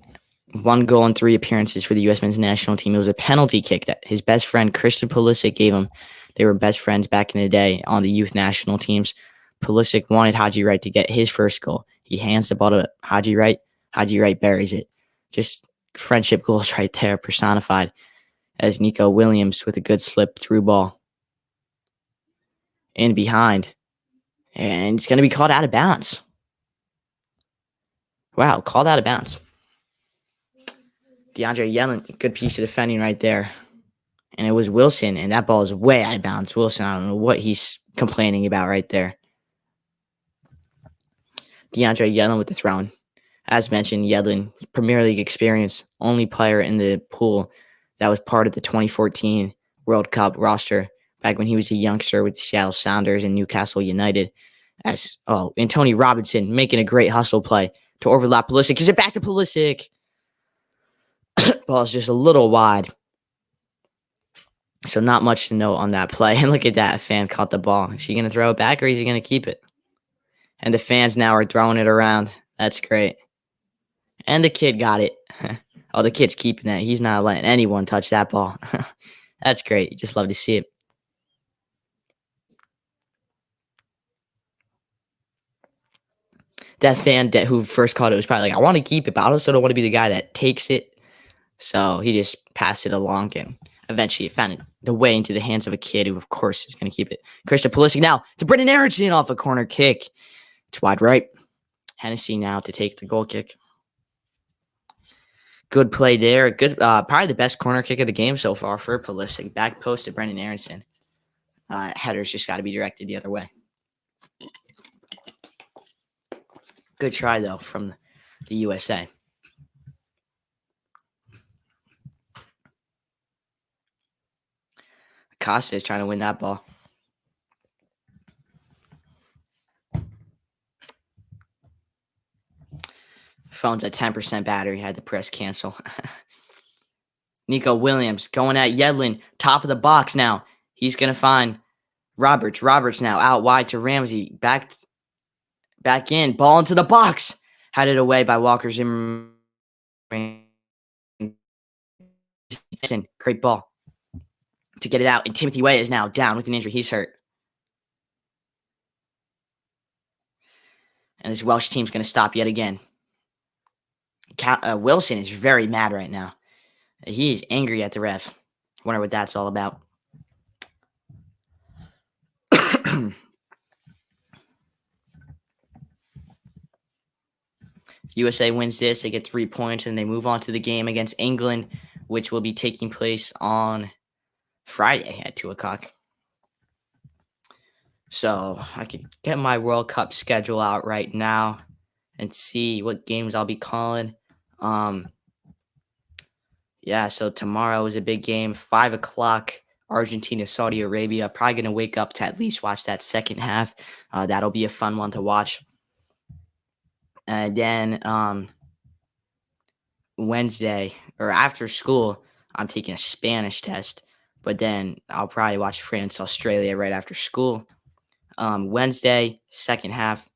1 goal and 3 appearances for the U.S. men's national team. It was a penalty kick that his best friend Christian Pulisic gave him. They were best friends back in the day on the youth national teams. Pulisic wanted Haji Wright to get his first goal. He hands the ball to Haji Wright. Haji Wright buries it. Just friendship goals right there personified as Nico Williams with a good slip through ball. In behind. And it's going to be called out of bounds. Wow, called out of bounds. DeAndre Yellen, good piece of defending right there. And it was Wilson, and that ball is way out of bounds. Wilson, I don't know what he's complaining about right there. DeAndre Yellen with the throwing. As mentioned, Yedlin, Premier League experience, only player in the pool that was part of the 2014 World Cup roster back when he was a youngster with the Seattle Sounders and Newcastle United. And Tony Robinson making a great hustle play to overlap Pulisic. Gives it back to Pulisic. Ball's just a little wide. So not much to note on that play. And look at that. A fan caught the ball. Is he going to throw it back or is he going to keep it? And the fans now are throwing it around. That's great. And the kid got it. Oh, the kid's keeping that. He's not letting anyone touch that ball. That's great. You just love to see it. That fan who first caught it was probably like, I want to keep it, but I also don't want to be the guy that takes it. So he just passed it along, and eventually it found the way into the hands of a kid who, of course, is going to keep it. Christian Pulisic now to Brendan Aronson off a corner kick. It's wide right. Hennessy now to take the goal kick. Good play there. Good, probably the best corner kick of the game so far for Pulisic. Back post to Brendan Aronson. Headers just got to be directed the other way. Good try, though, from the USA. Costa is trying to win that ball. Phone's at 10% battery. Had to press cancel. Nico Williams going at Yedlin. Top of the box now. He's going to find Roberts. Roberts now out wide to Ramsey. Back in. Ball into the box. Had it away by Walker Zimmerman. Great ball to get it out. And Timothy Way is now down with an injury. He's hurt. And this Welsh team's going to stop yet again. Wilson is very mad right now. He is angry at the ref. Wonder what that's all about. USA wins this. They get 3 points, and they move on to the game against England, which will be taking place on Friday at 2 o'clock. So I could get my World Cup schedule out right now and see what games I'll be calling. So tomorrow is a big game, 5 o'clock, Argentina, Saudi Arabia. Probably going to wake up to at least watch that second half. That'll be a fun one to watch. And then Wednesday, or after school, I'm taking a Spanish test. But then I'll probably watch France, Australia right after school. Wednesday, second half,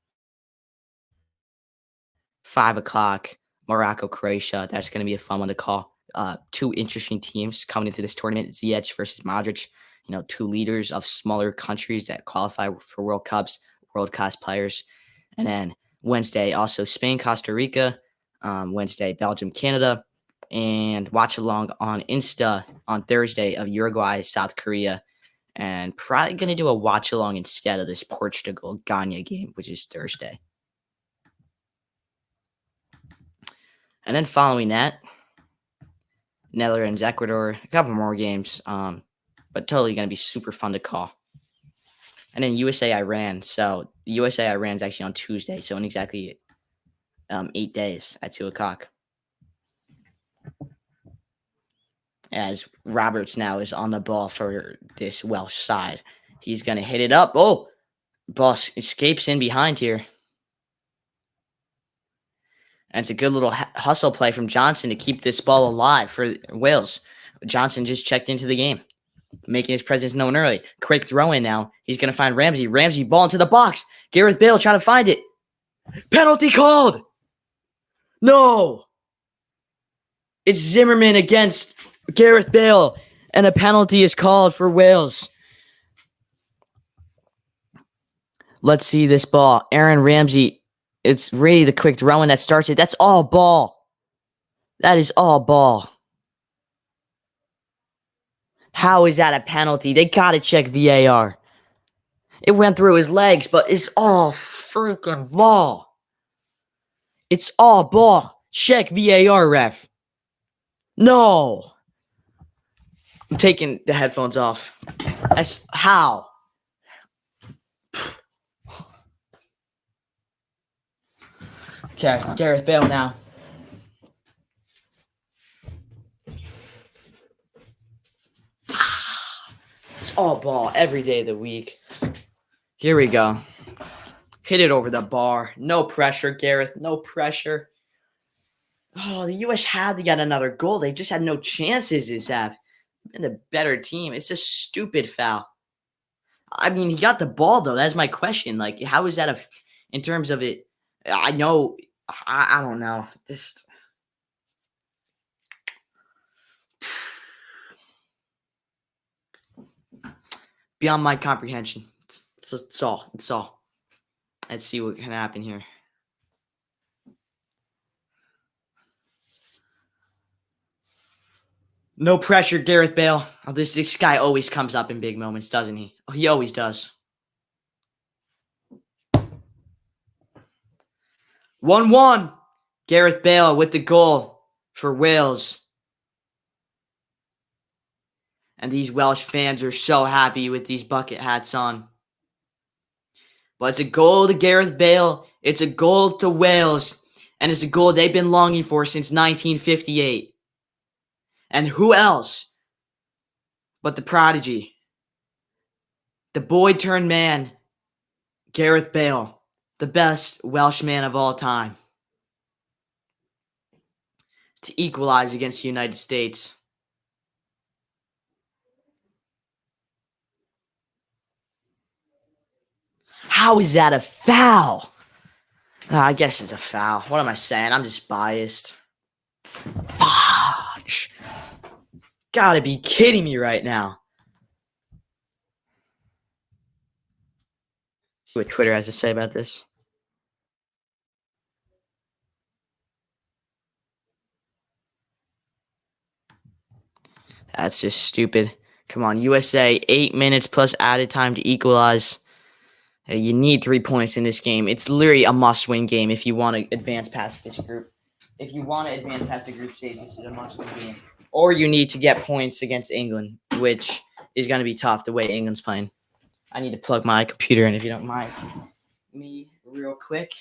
5 o'clock, Morocco, Croatia. That's going to be a fun one to call. 2 interesting teams coming into this tournament. Ziyech versus Modric. 2 leaders of smaller countries that qualify for World Cups, world-class players. And then Wednesday, also Spain, Costa Rica. Wednesday, Belgium, Canada. And watch along on Insta on Thursday of Uruguay, South Korea. And probably going to do a watch along instead of this Portugal-Ghana game, which is Thursday. And then following that, Netherlands, Ecuador, a couple more games, but totally going to be super fun to call. And then USA, Iran. So USA, Iran is actually on Tuesday, so in exactly 8 days at 2 o'clock. As Roberts now is on the ball for this Welsh side. He's going to hit it up. Oh, ball escapes in behind here. And it's a good little hustle play from Johnson to keep this ball alive for Wales. Johnson just checked into the game, making his presence known early. Quick throw in now. He's going to find Ramsey. Ramsey, ball into the box. Gareth Bale trying to find it. Penalty called. No. It's Zimmerman against Gareth Bale, and a penalty is called for Wales. Let's see this ball. Aaron Ramsey. It's really the quick throw-in that starts it. That's all ball. That is all ball. How is that a penalty? They got to check VAR. It went through his legs, but it's all freaking ball. It's all ball. Check VAR, ref. No. I'm taking the headphones off. That's how. Okay, Gareth Bale now. It's all ball every day of the week. Here we go. Hit it over the bar. No pressure, Gareth. No pressure. Oh, the U.S. had to get another goal. They just had no chances, Isaac. Been the better team. It's a stupid foul. I mean, he got the ball, though. That's my question. Like, how is that in terms of it? I know. I don't know. Just. Beyond my comprehension. It's all. It's all. Let's see what can happen here. No pressure, Gareth Bale. Oh, this guy always comes up in big moments, doesn't he? Oh, he always does. 1-1. Gareth Bale with the goal for Wales. And these Welsh fans are so happy with these bucket hats on. But it's a goal to Gareth Bale. It's a goal to Wales. And it's a goal they've been longing for since 1958. And who else but the prodigy, the boy-turned-man, Gareth Bale, the best Welshman of all time, to equalize against the United States. How is that a foul? I guess it's a foul. What am I saying? I'm just biased. Fudge. Gotta be kidding me right now. See what Twitter has to say about this. That's just stupid. Come on, USA, 8 minutes plus added time to equalize. You need 3 points in this game. It's literally a must-win game if you want to advance past this group. If you want to advance past the group stage, this is a must-win game. Or you need to get points against England, which is going to be tough the way England's playing. I need to plug my computer in if you don't mind me real quick.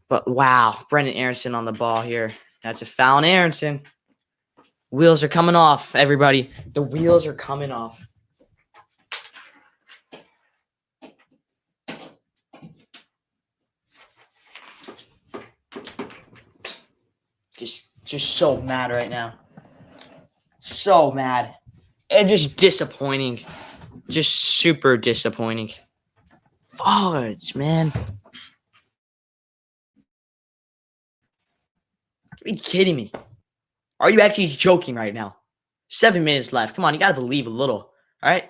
But wow, Brendan Aronson on the ball here. That's a foul on Aronson. Wheels are coming off, everybody. The wheels are coming off. Just so mad right now. So mad. And just disappointing. Just super disappointing. Fudge, man. Are you kidding me? Are you actually joking right now? 7 minutes left. Come on, you got to believe a little. All right?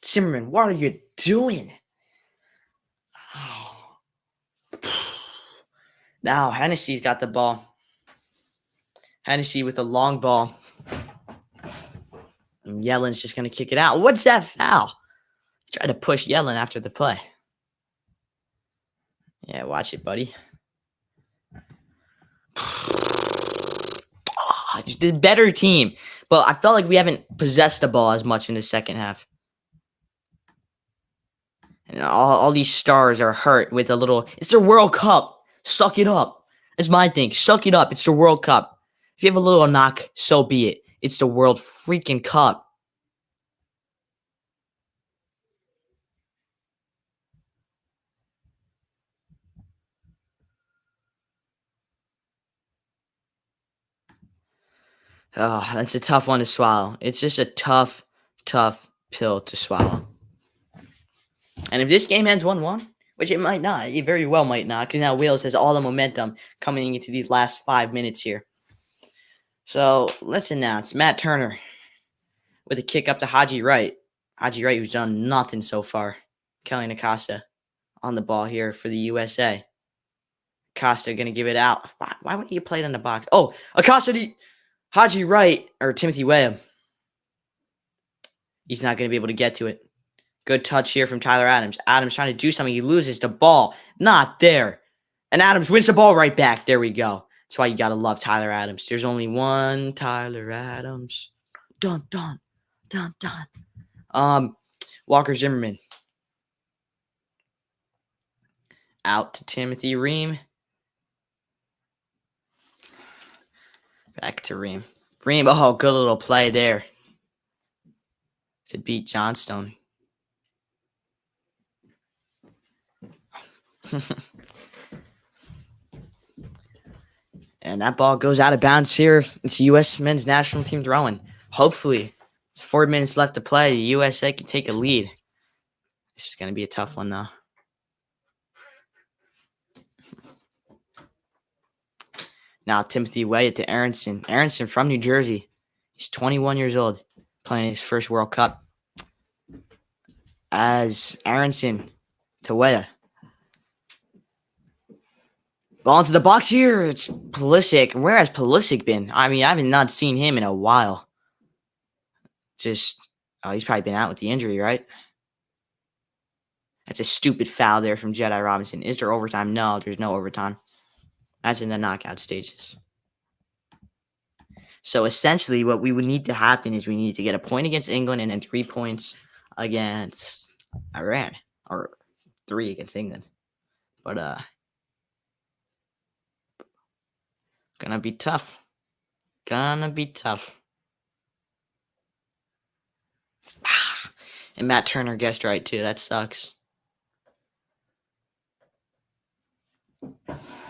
Zimmerman, what are you doing? Now, Hennessy's got the ball. Hennessy with the long ball. And Yellen's just going to kick it out. What's that foul? Try to push Yellen after the play. Yeah, watch it, buddy. The better team. But I felt like we haven't possessed the ball as much in the second half. And all these stars are hurt with a little... It's their World Cup. Suck it up. That's my thing. Suck it up. It's the World Cup. If you have a little knock, so be it. It's the World freaking Cup. Oh, that's a tough one to swallow. It's just a tough pill to swallow. And if this game ends 1-1, which it might not, it very well might not, because now Wales has all the momentum coming into these last 5 minutes here. So let's announce Matt Turner with a kick up to Haji Wright. Haji Wright, who's done nothing so far. Kelly Acosta on the ball here for the USA. Acosta going to give it out. Why wouldn't you play it in the box? Oh, Acosta, Haji Wright, or Timothy Weah. He's not going to be able to get to it. Good touch here from Tyler Adams. Adams trying to do something. He loses the ball. Not there. And Adams wins the ball right back. There we go. That's why you got to love Tyler Adams. There's only one Tyler Adams. Dun, dun, dun, dun. Walker Zimmerman. Out to Timothy Ream. Back to Ream. Ream, oh, good little play there to beat Johnstone. And that ball goes out of bounds here. It's U.S. men's national team throwing. Hopefully, it's 4 minutes left to play. The USA can take a lead. This is going to be a tough one, though. Now, Timothy Way to Aronson. Aronson from New Jersey. He's 21 years old, playing his first World Cup. As Aronson to Weah. Ball into the box here. It's Pulisic. Where has Pulisic been? I mean, I haven't not seen him in a while. He's probably been out with the injury, right? That's a stupid foul there from Jedi Robinson. Is there overtime? No, there's no overtime. That's in the knockout stages. So essentially what we would need to happen is we need to get a point against England and then 3 points against Iran. Or 3 against England. But gonna be tough. Gonna be tough. And Matt Turner guessed right too. That sucks.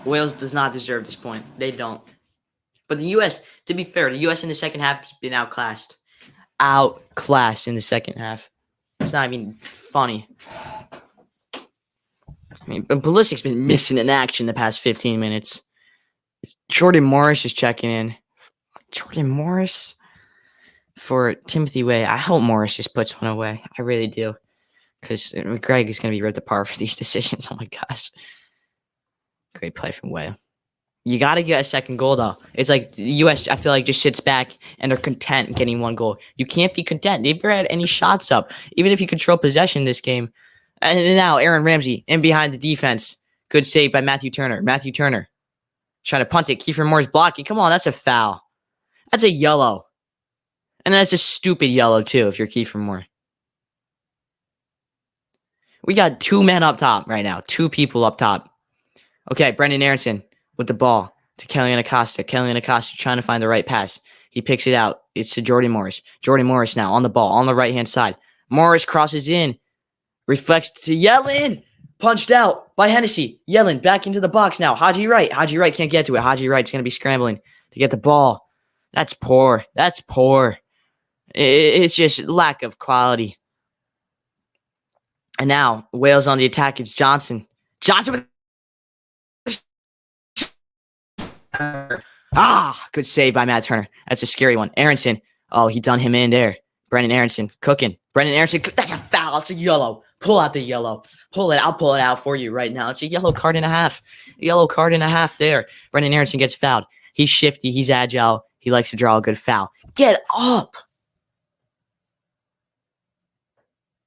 Wales does not deserve this point. They don't. But the U.S., to be fair, the U.S. in the second half has been outclassed. Outclassed in the second half. It's not even funny. I mean, but Pulisic's been missing in action the past 15 minutes. Jordan Morris is checking in. Jordan Morris for Timothy Way. I hope Morris just puts one away. I really do. Because Greg is going to be ripped apart for these decisions. Oh, my gosh. Great play from Way. You got to get a second goal, though. It's like the U.S., I feel like, just sits back and they're content getting 1 goal. You can't be content. They never had any shots up. Even if you control possession this game. And now Aaron Ramsey in behind the defense. Good save by Matthew Turner. Matthew Turner trying to punt it. Kiefer Moore's blocking. Come on, that's a foul. That's a yellow. And that's a stupid yellow, too, if you're Kiefer Moore. We got 2 men up top right now. 2 people up top. Okay, Brendan Aronson with the ball to Kellyanne Acosta. Kellyanne Acosta trying to find the right pass. He picks it out. It's to Jordan Morris. Jordan Morris now on the ball, on the right-hand side. Morris crosses in. Reflects to Yellen. Punched out by Hennessy. Yellen back into the box now. Haji Wright. Haji Wright can't get to it. Haji Wright's going to be scrambling to get the ball. That's poor. That's poor. It's just lack of quality. And now, Wales on the attack. It's Johnson. Johnson with... Good save by Matt Turner. That's a scary one. Aronson. Oh, he done him in there. Brendan Aronson cooking. Brendan Aronson. That's a foul. It's a yellow. Pull out the yellow. Pull it. I'll pull it out for you right now. It's a yellow card and a half. Yellow card and a half there. Brendan Aronson gets fouled. He's shifty. He's agile. He likes to draw a good foul. Get up.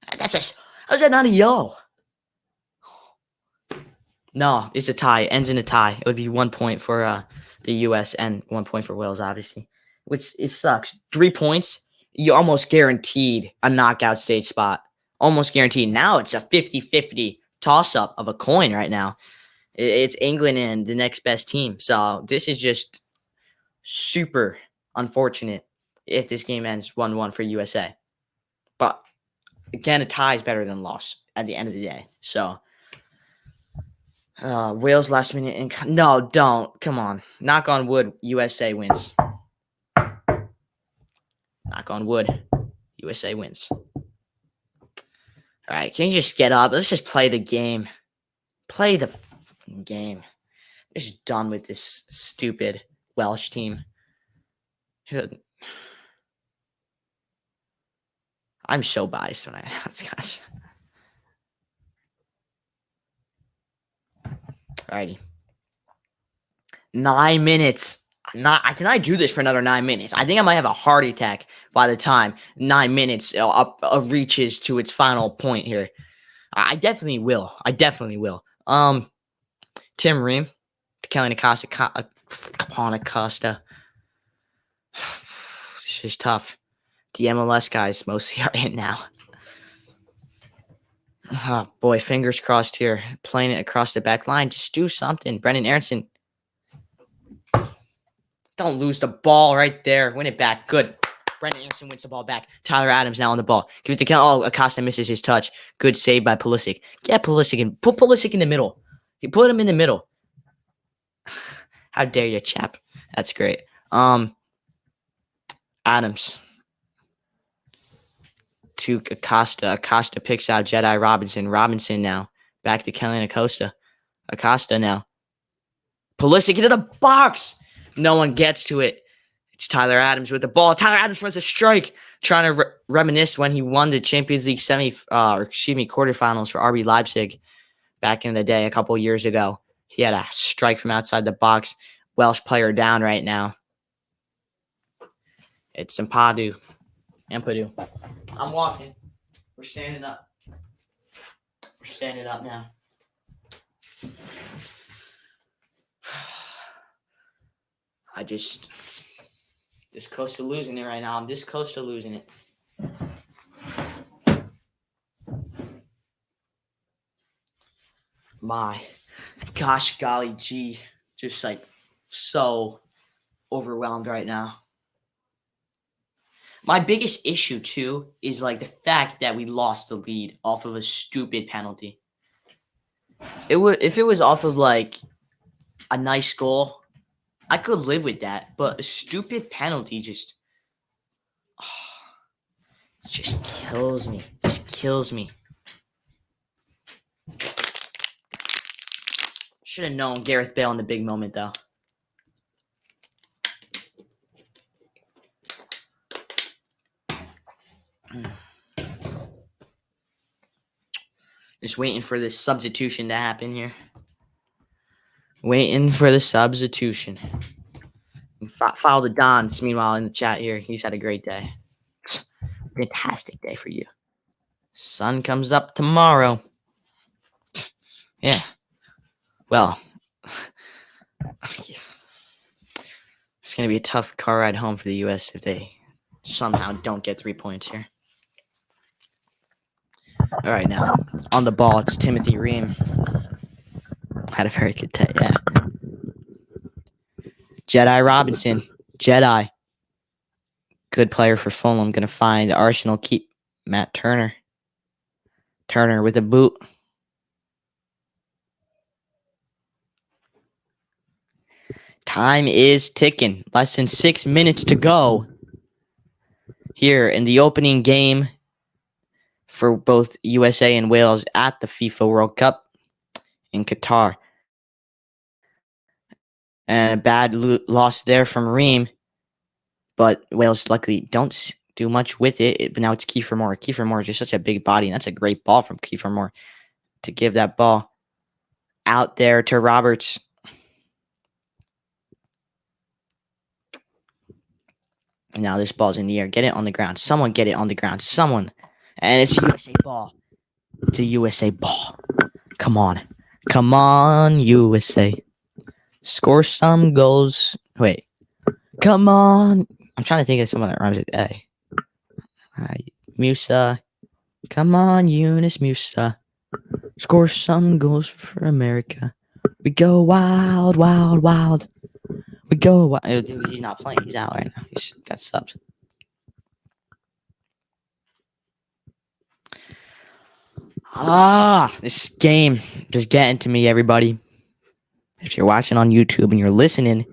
How's that not a yellow? No, it's a tie. It ends in a tie. It would be 1 point for the U.S. and 1 point for Wales, obviously. Which it sucks. 3 points, you almost guaranteed a knockout stage spot. Almost guaranteed. Now it's a 50-50 toss-up of a coin right now. It's England and the next best team. So this is just super unfortunate if this game ends 1-1 for USA. But again, a tie is better than a loss at the end of the day. So Wales last minute. No, don't. Come on. Knock on wood. USA wins. Knock on wood. USA wins. All right. Can you just get up? Let's just play the game. Play the game. I'm just done with this stupid Welsh team. I'm so biased when I announce, gosh. Alrighty. 9 minutes. Can I do this for another 9 minutes? I think I might have a heart attack by the time 9 minutes reaches to its final point here. I definitely will. Tim Ream. To Kelly Acosta. Capon Acosta. This is tough. The MLS guys mostly are in now. Oh, boy, fingers crossed here. Playing it across the back line. Just do something. Brendan Aronson. Don't lose the ball right there. Win it back. Good. Brendan Aronson wins the ball back. Tyler Adams now on the ball. Gives it to Kelly. Oh, Acosta misses his touch. Good save by Pulisic. Get Pulisic in. Put Pulisic in the middle. You put him in the middle. How dare you, chap? That's great. Adams. To Acosta. Acosta picks out Jedi Robinson. Robinson now. Back to Kelly Acosta. Acosta now. Pulisic into the box. No one gets to it. It's Tyler Adams with the ball. Tyler Adams runs a strike. Trying to reminisce when he won the Champions League quarterfinals for RB Leipzig back in the day a couple years ago. He had a strike from outside the box. Welsh player down right now. It's Ampadu. I'm walking. We're standing up. We're standing up now. This close to losing it right now. I'm this close to losing it. My gosh, golly gee. Just like so overwhelmed right now. My biggest issue, too, is like the fact that we lost the lead off of a stupid penalty. If it was off of like a nice goal, I could live with that. But a stupid penalty just kills me. Just kills me. Should have known Gareth Bale in the big moment, though. Just waiting for this substitution to happen here. Waiting for the substitution. Follow the Dons, meanwhile, in the chat here. He's had a great day. Fantastic day for you. Sun comes up tomorrow. Yeah. Well, it's going to be a tough car ride home for the U.S. if they somehow don't get 3 points here. All right, now, on the ball, it's Timothy Ream. Had a very good day, yeah. Jedi Robinson. Jedi. Good player for Fulham. Going to find the Arsenal keep Matt Turner. Turner with a boot. Time is ticking. Less than 6 minutes to go here in the opening game for both USA and Wales at the FIFA World Cup in Qatar. And a bad loss there from Ream. But Wales luckily don't do much with it. But now it's Kiefer Moore. Kiefer Moore is just such a big body. And that's a great ball from Kiefer Moore to give that ball out there to Roberts. And now this ball's in the air. Get it on the ground. Someone get it on the ground. Someone. And it's a USA ball. It's a USA ball. Come on. Come on, USA. Score some goals. Wait. Come on. I'm trying to think of someone that rhymes with A. Musa. Come on, Eunice Musa. Score some goals for America. We go wild, wild, wild. We go wild. He's not playing. He's out right now. He's got subs. This game just getting to me, everybody. If you're watching on YouTube and you're listening,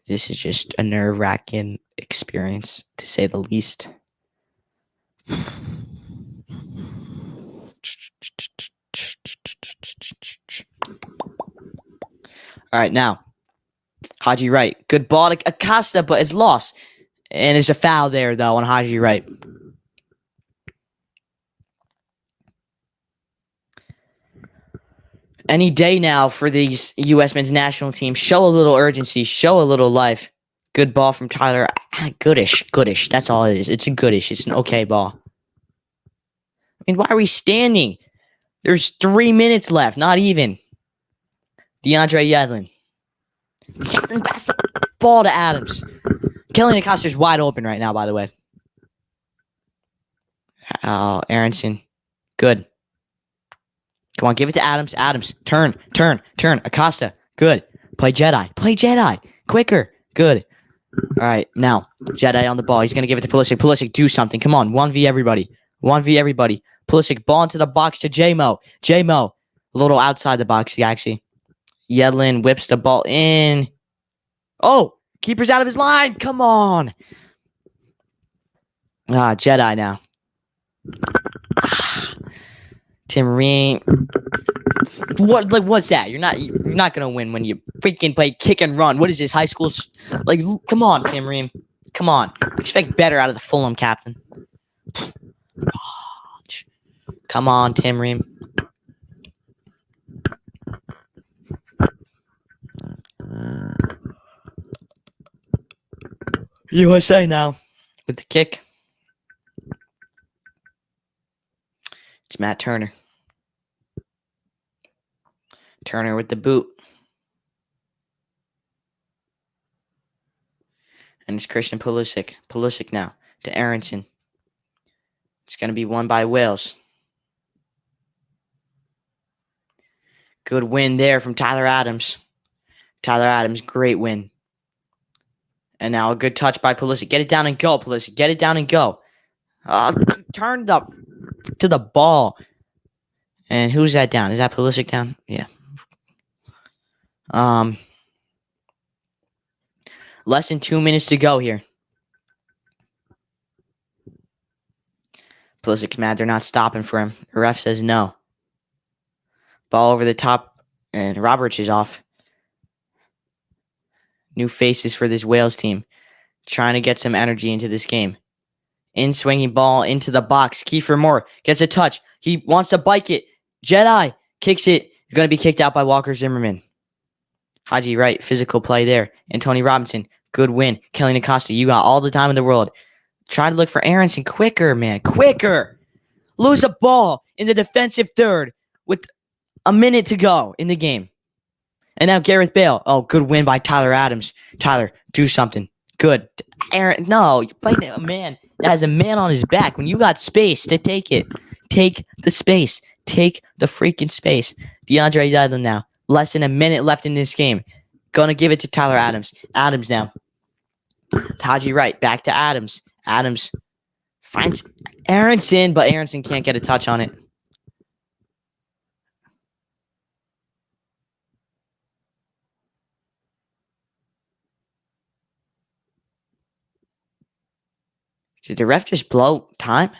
this is just a nerve-wracking experience, to say the least. All right, now, Haji Wright. Good ball to Acosta, but it's lost. And it's a foul there, though, on Haji Wright. Any day now for these U.S. men's national team. Show a little urgency. Show a little life. Good ball from Tyler. Goodish. That's all it is. It's a goodish. It's an okay ball. I mean, why are we standing? There's 3 minutes left. Not even. DeAndre Yedlin. Yedlin passed the ball to Adams. Kelly Acosta's wide open right now, by the way. Oh, Aronson. Good. Come on, give it to Adams. Adams. Turn. Acosta. Good. Play Jedi. Quicker. Good. All right, now, Jedi on the ball. He's going to give it to Pulisic. Pulisic, do something. Come on, 1v everybody. Pulisic, ball into the box to J-Mo. A little outside the box, actually. Yedlin whips the ball in. Oh, keeper's out of his line. Come on. Jedi now. Tim Ream. What's that? You're not gonna win when you freaking play kick and run. What is this? High school? Come on, Tim Ream. Come on. Expect better out of the Fulham captain. Come on, Tim Ream. USA now with the kick. It's Matt Turner. Turner with the boot. And it's Christian Pulisic. Pulisic now to Aronson. It's going to be won by Wales. Good win there from Tyler Adams. Great win. And now a good touch by Pulisic. Get it down and go, Pulisic. Get it down and go. Turned up to the ball. And who's that down? Is that Pulisic down? Yeah. Less than 2 minutes to go here. Pulisic's mad. They're not stopping for him. The ref says no. Ball over the top, and Roberts is off. New faces for this Wales team. Trying to get some energy into this game. In swinging ball into the box. Kiefer Moore gets a touch. He wants to bike it. Jedi kicks it. You're going to be kicked out by Walker Zimmerman. Haji Wright, physical play there. And Tony Robinson, good win. Kelly Acosta, you got all the time in the world. Try to look for Aronson. Quicker, man. Quicker. Lose the ball in the defensive third with a minute to go in the game. And now Gareth Bale. Oh, good win by Tyler Adams. Tyler, do something. Good. Aaron, no, you're fighting a man that has a man on his back. When you got space to take it, take the space. Take the freaking space. DeAndre Yedlin now. Less than a minute left in this game. Gonna give it to Tyler Adams. Adams now. Haji Wright. Back to Adams. Adams finds Aronson, but Aronson can't get a touch on it. Did the ref just blow time?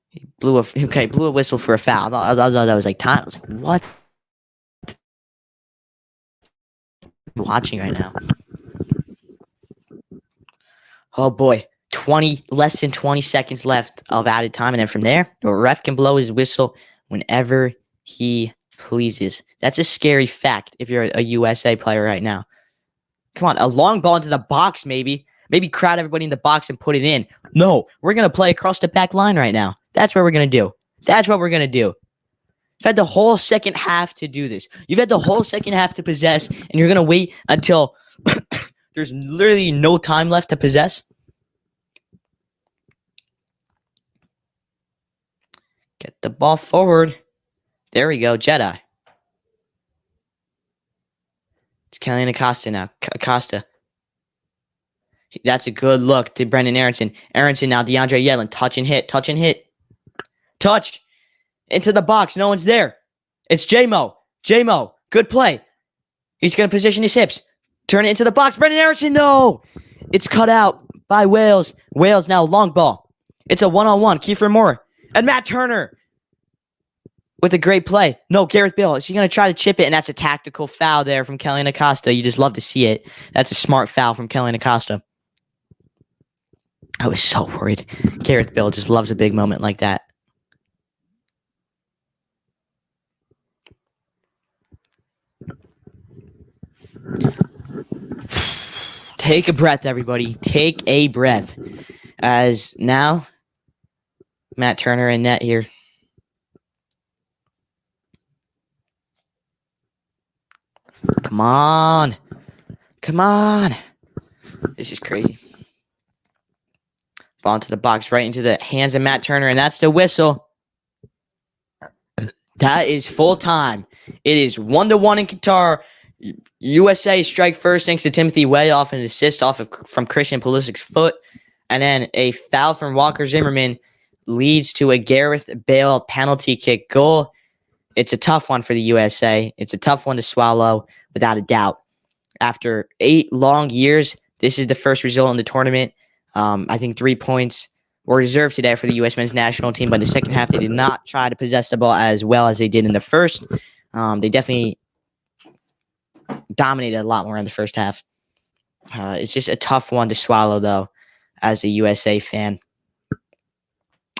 He blew a whistle for a foul. I thought that was like time. I was like, what? I'm watching right now. Oh boy. Less than 20 seconds left of added time. And then from there, the ref can blow his whistle whenever he pleases. That's a scary fact if you're a USA player right now. Come on, a long ball into the box, maybe. Maybe crowd everybody in the box and put it in. No, we're going to play across the back line right now. That's what we're going to do. You've had the whole second half to do this. You've had the whole second half to possess, and you're going to wait until there's literally no time left to possess. Get the ball forward. There we go, Jedi. It's Kelly Acosta now. Acosta. That's a good look to Brendan Aronson. Aronson now, DeAndre Yedlin. Touch and hit. Touch. Into the box. No one's there. It's J-Mo. Good play. He's going to position his hips. Turn it into the box. Brendan Aronson, no. It's cut out by Wales. Wales now, long ball. It's a one-on-one. Kiefer Moore. And Matt Turner with a great play. No, Gareth Bale. Is he going to try to chip it? And that's a tactical foul there from Kelly Acosta. You just love to see it. That's a smart foul from Kelly Acosta. I was so worried. Gareth Bale just loves a big moment like that. Take a breath, everybody. Take a breath. As now, Matt Turner in net here. Come on. Come on. This is crazy. Ball into the box, right into the hands of Matt Turner, and that's the whistle. That is full time. It is 1-1 in Qatar. USA strike first thanks to Timothy Way off an assist from Christian Pulisic's foot. And then a foul from Walker Zimmerman leads to a Gareth Bale penalty kick goal. It's a tough one for the USA. It's a tough one to swallow, without a doubt. After 8 long years, this is the first result in the tournament. I think 3 points were reserved today for the U.S. men's national team, but in the second half, they did not try to possess the ball as well as they did in the first. They definitely dominated a lot more in the first half. It's just a tough one to swallow, though, as a USA fan.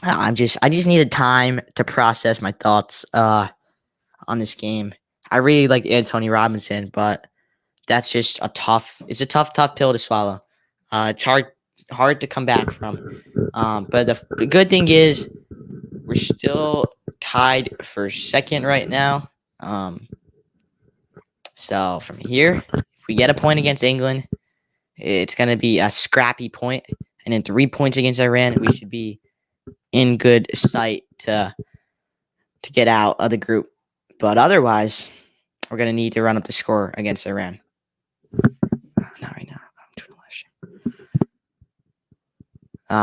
I just needed time to process my thoughts on this game. I really like Antonee Robinson, but that's just it's a tough pill to swallow. It's hard to come back from. But the good thing is we're still tied for second right now. So from here, if we get a point against England, it's going to be a scrappy point. And then 3 points against Iran, we should be in good sight to get out of the group. But otherwise, we're going to need to run up the score against Iran. Not right now.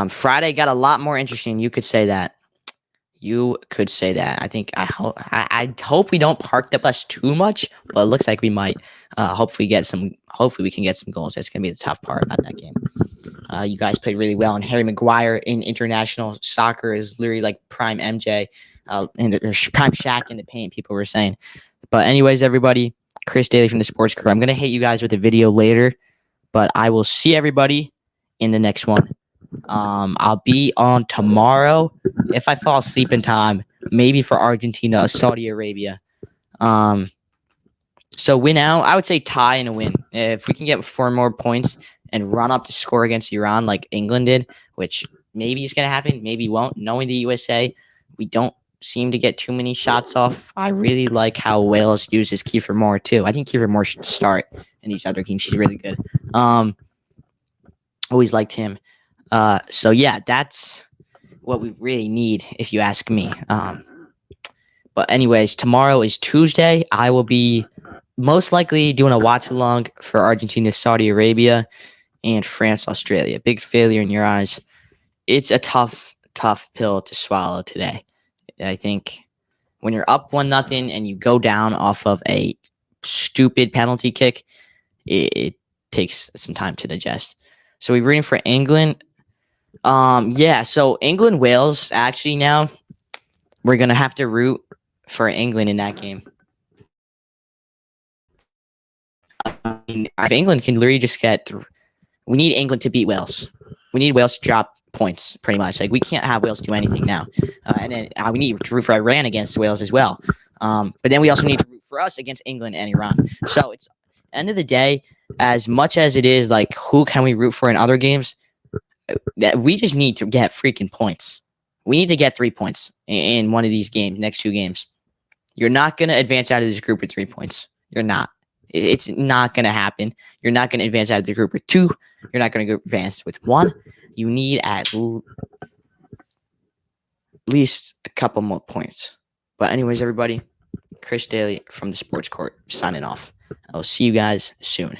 Friday got a lot more interesting. You could say that. I think I hope we don't park the bus too much, but it looks like we might. Hopefully we can get some goals. That's gonna be the tough part about that game. You guys played really well, and Harry Maguire in international soccer is literally like prime MJ, and prime Shaq in the paint. People were saying. But anyways, everybody, Chris Dailey from the Sports Crew. I'm gonna hit you guys with a video later, but I will see everybody in the next one. I'll be on tomorrow if I fall asleep in time, maybe for Argentina, Saudi Arabia. So win out, I would say tie and a win. If we can get 4 more points and run up the score against Iran like England did, which maybe is going to happen, maybe won't. Knowing the USA, we don't seem to get too many shots off. I really like how Wales uses Kiefer Moore too. I think Kiefer Moore should start in these other games. He's really good. Always liked him. So yeah, that's what we really need, if you ask me. But anyways, tomorrow is Tuesday. I will be most likely doing a watch along for Argentina, Saudi Arabia, and France, Australia. Big failure in your eyes. It's a tough pill to swallow today. I think when you're up 1-0 and you go down off of a stupid penalty kick, it takes some time to digest. So we're rooting for England. So England, Wales, actually now we're going to have to root for England in that game. I mean, if England can literally just we need England to beat Wales. We need Wales to drop points, pretty much. Like, we can't have Wales do anything now. And then we need to root for Iran against Wales as well. But then we also need to root for us against England and Iran. So it's end of the day, as much as it is like, who can we root for in other games? That we just need to get freaking points. We need to get 3 points in one of these games, next 2 games. You're not going to advance out of this group with 3 points. You're not. It's not going to happen. You're not going to advance out of the group with 2. You're not going to advance with 1. You need at least a couple more points. But anyways, everybody, Chris Dailey from the Sports Court signing off. I'll see you guys soon.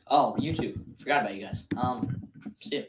Oh, YouTube. Forgot about you guys. See ya.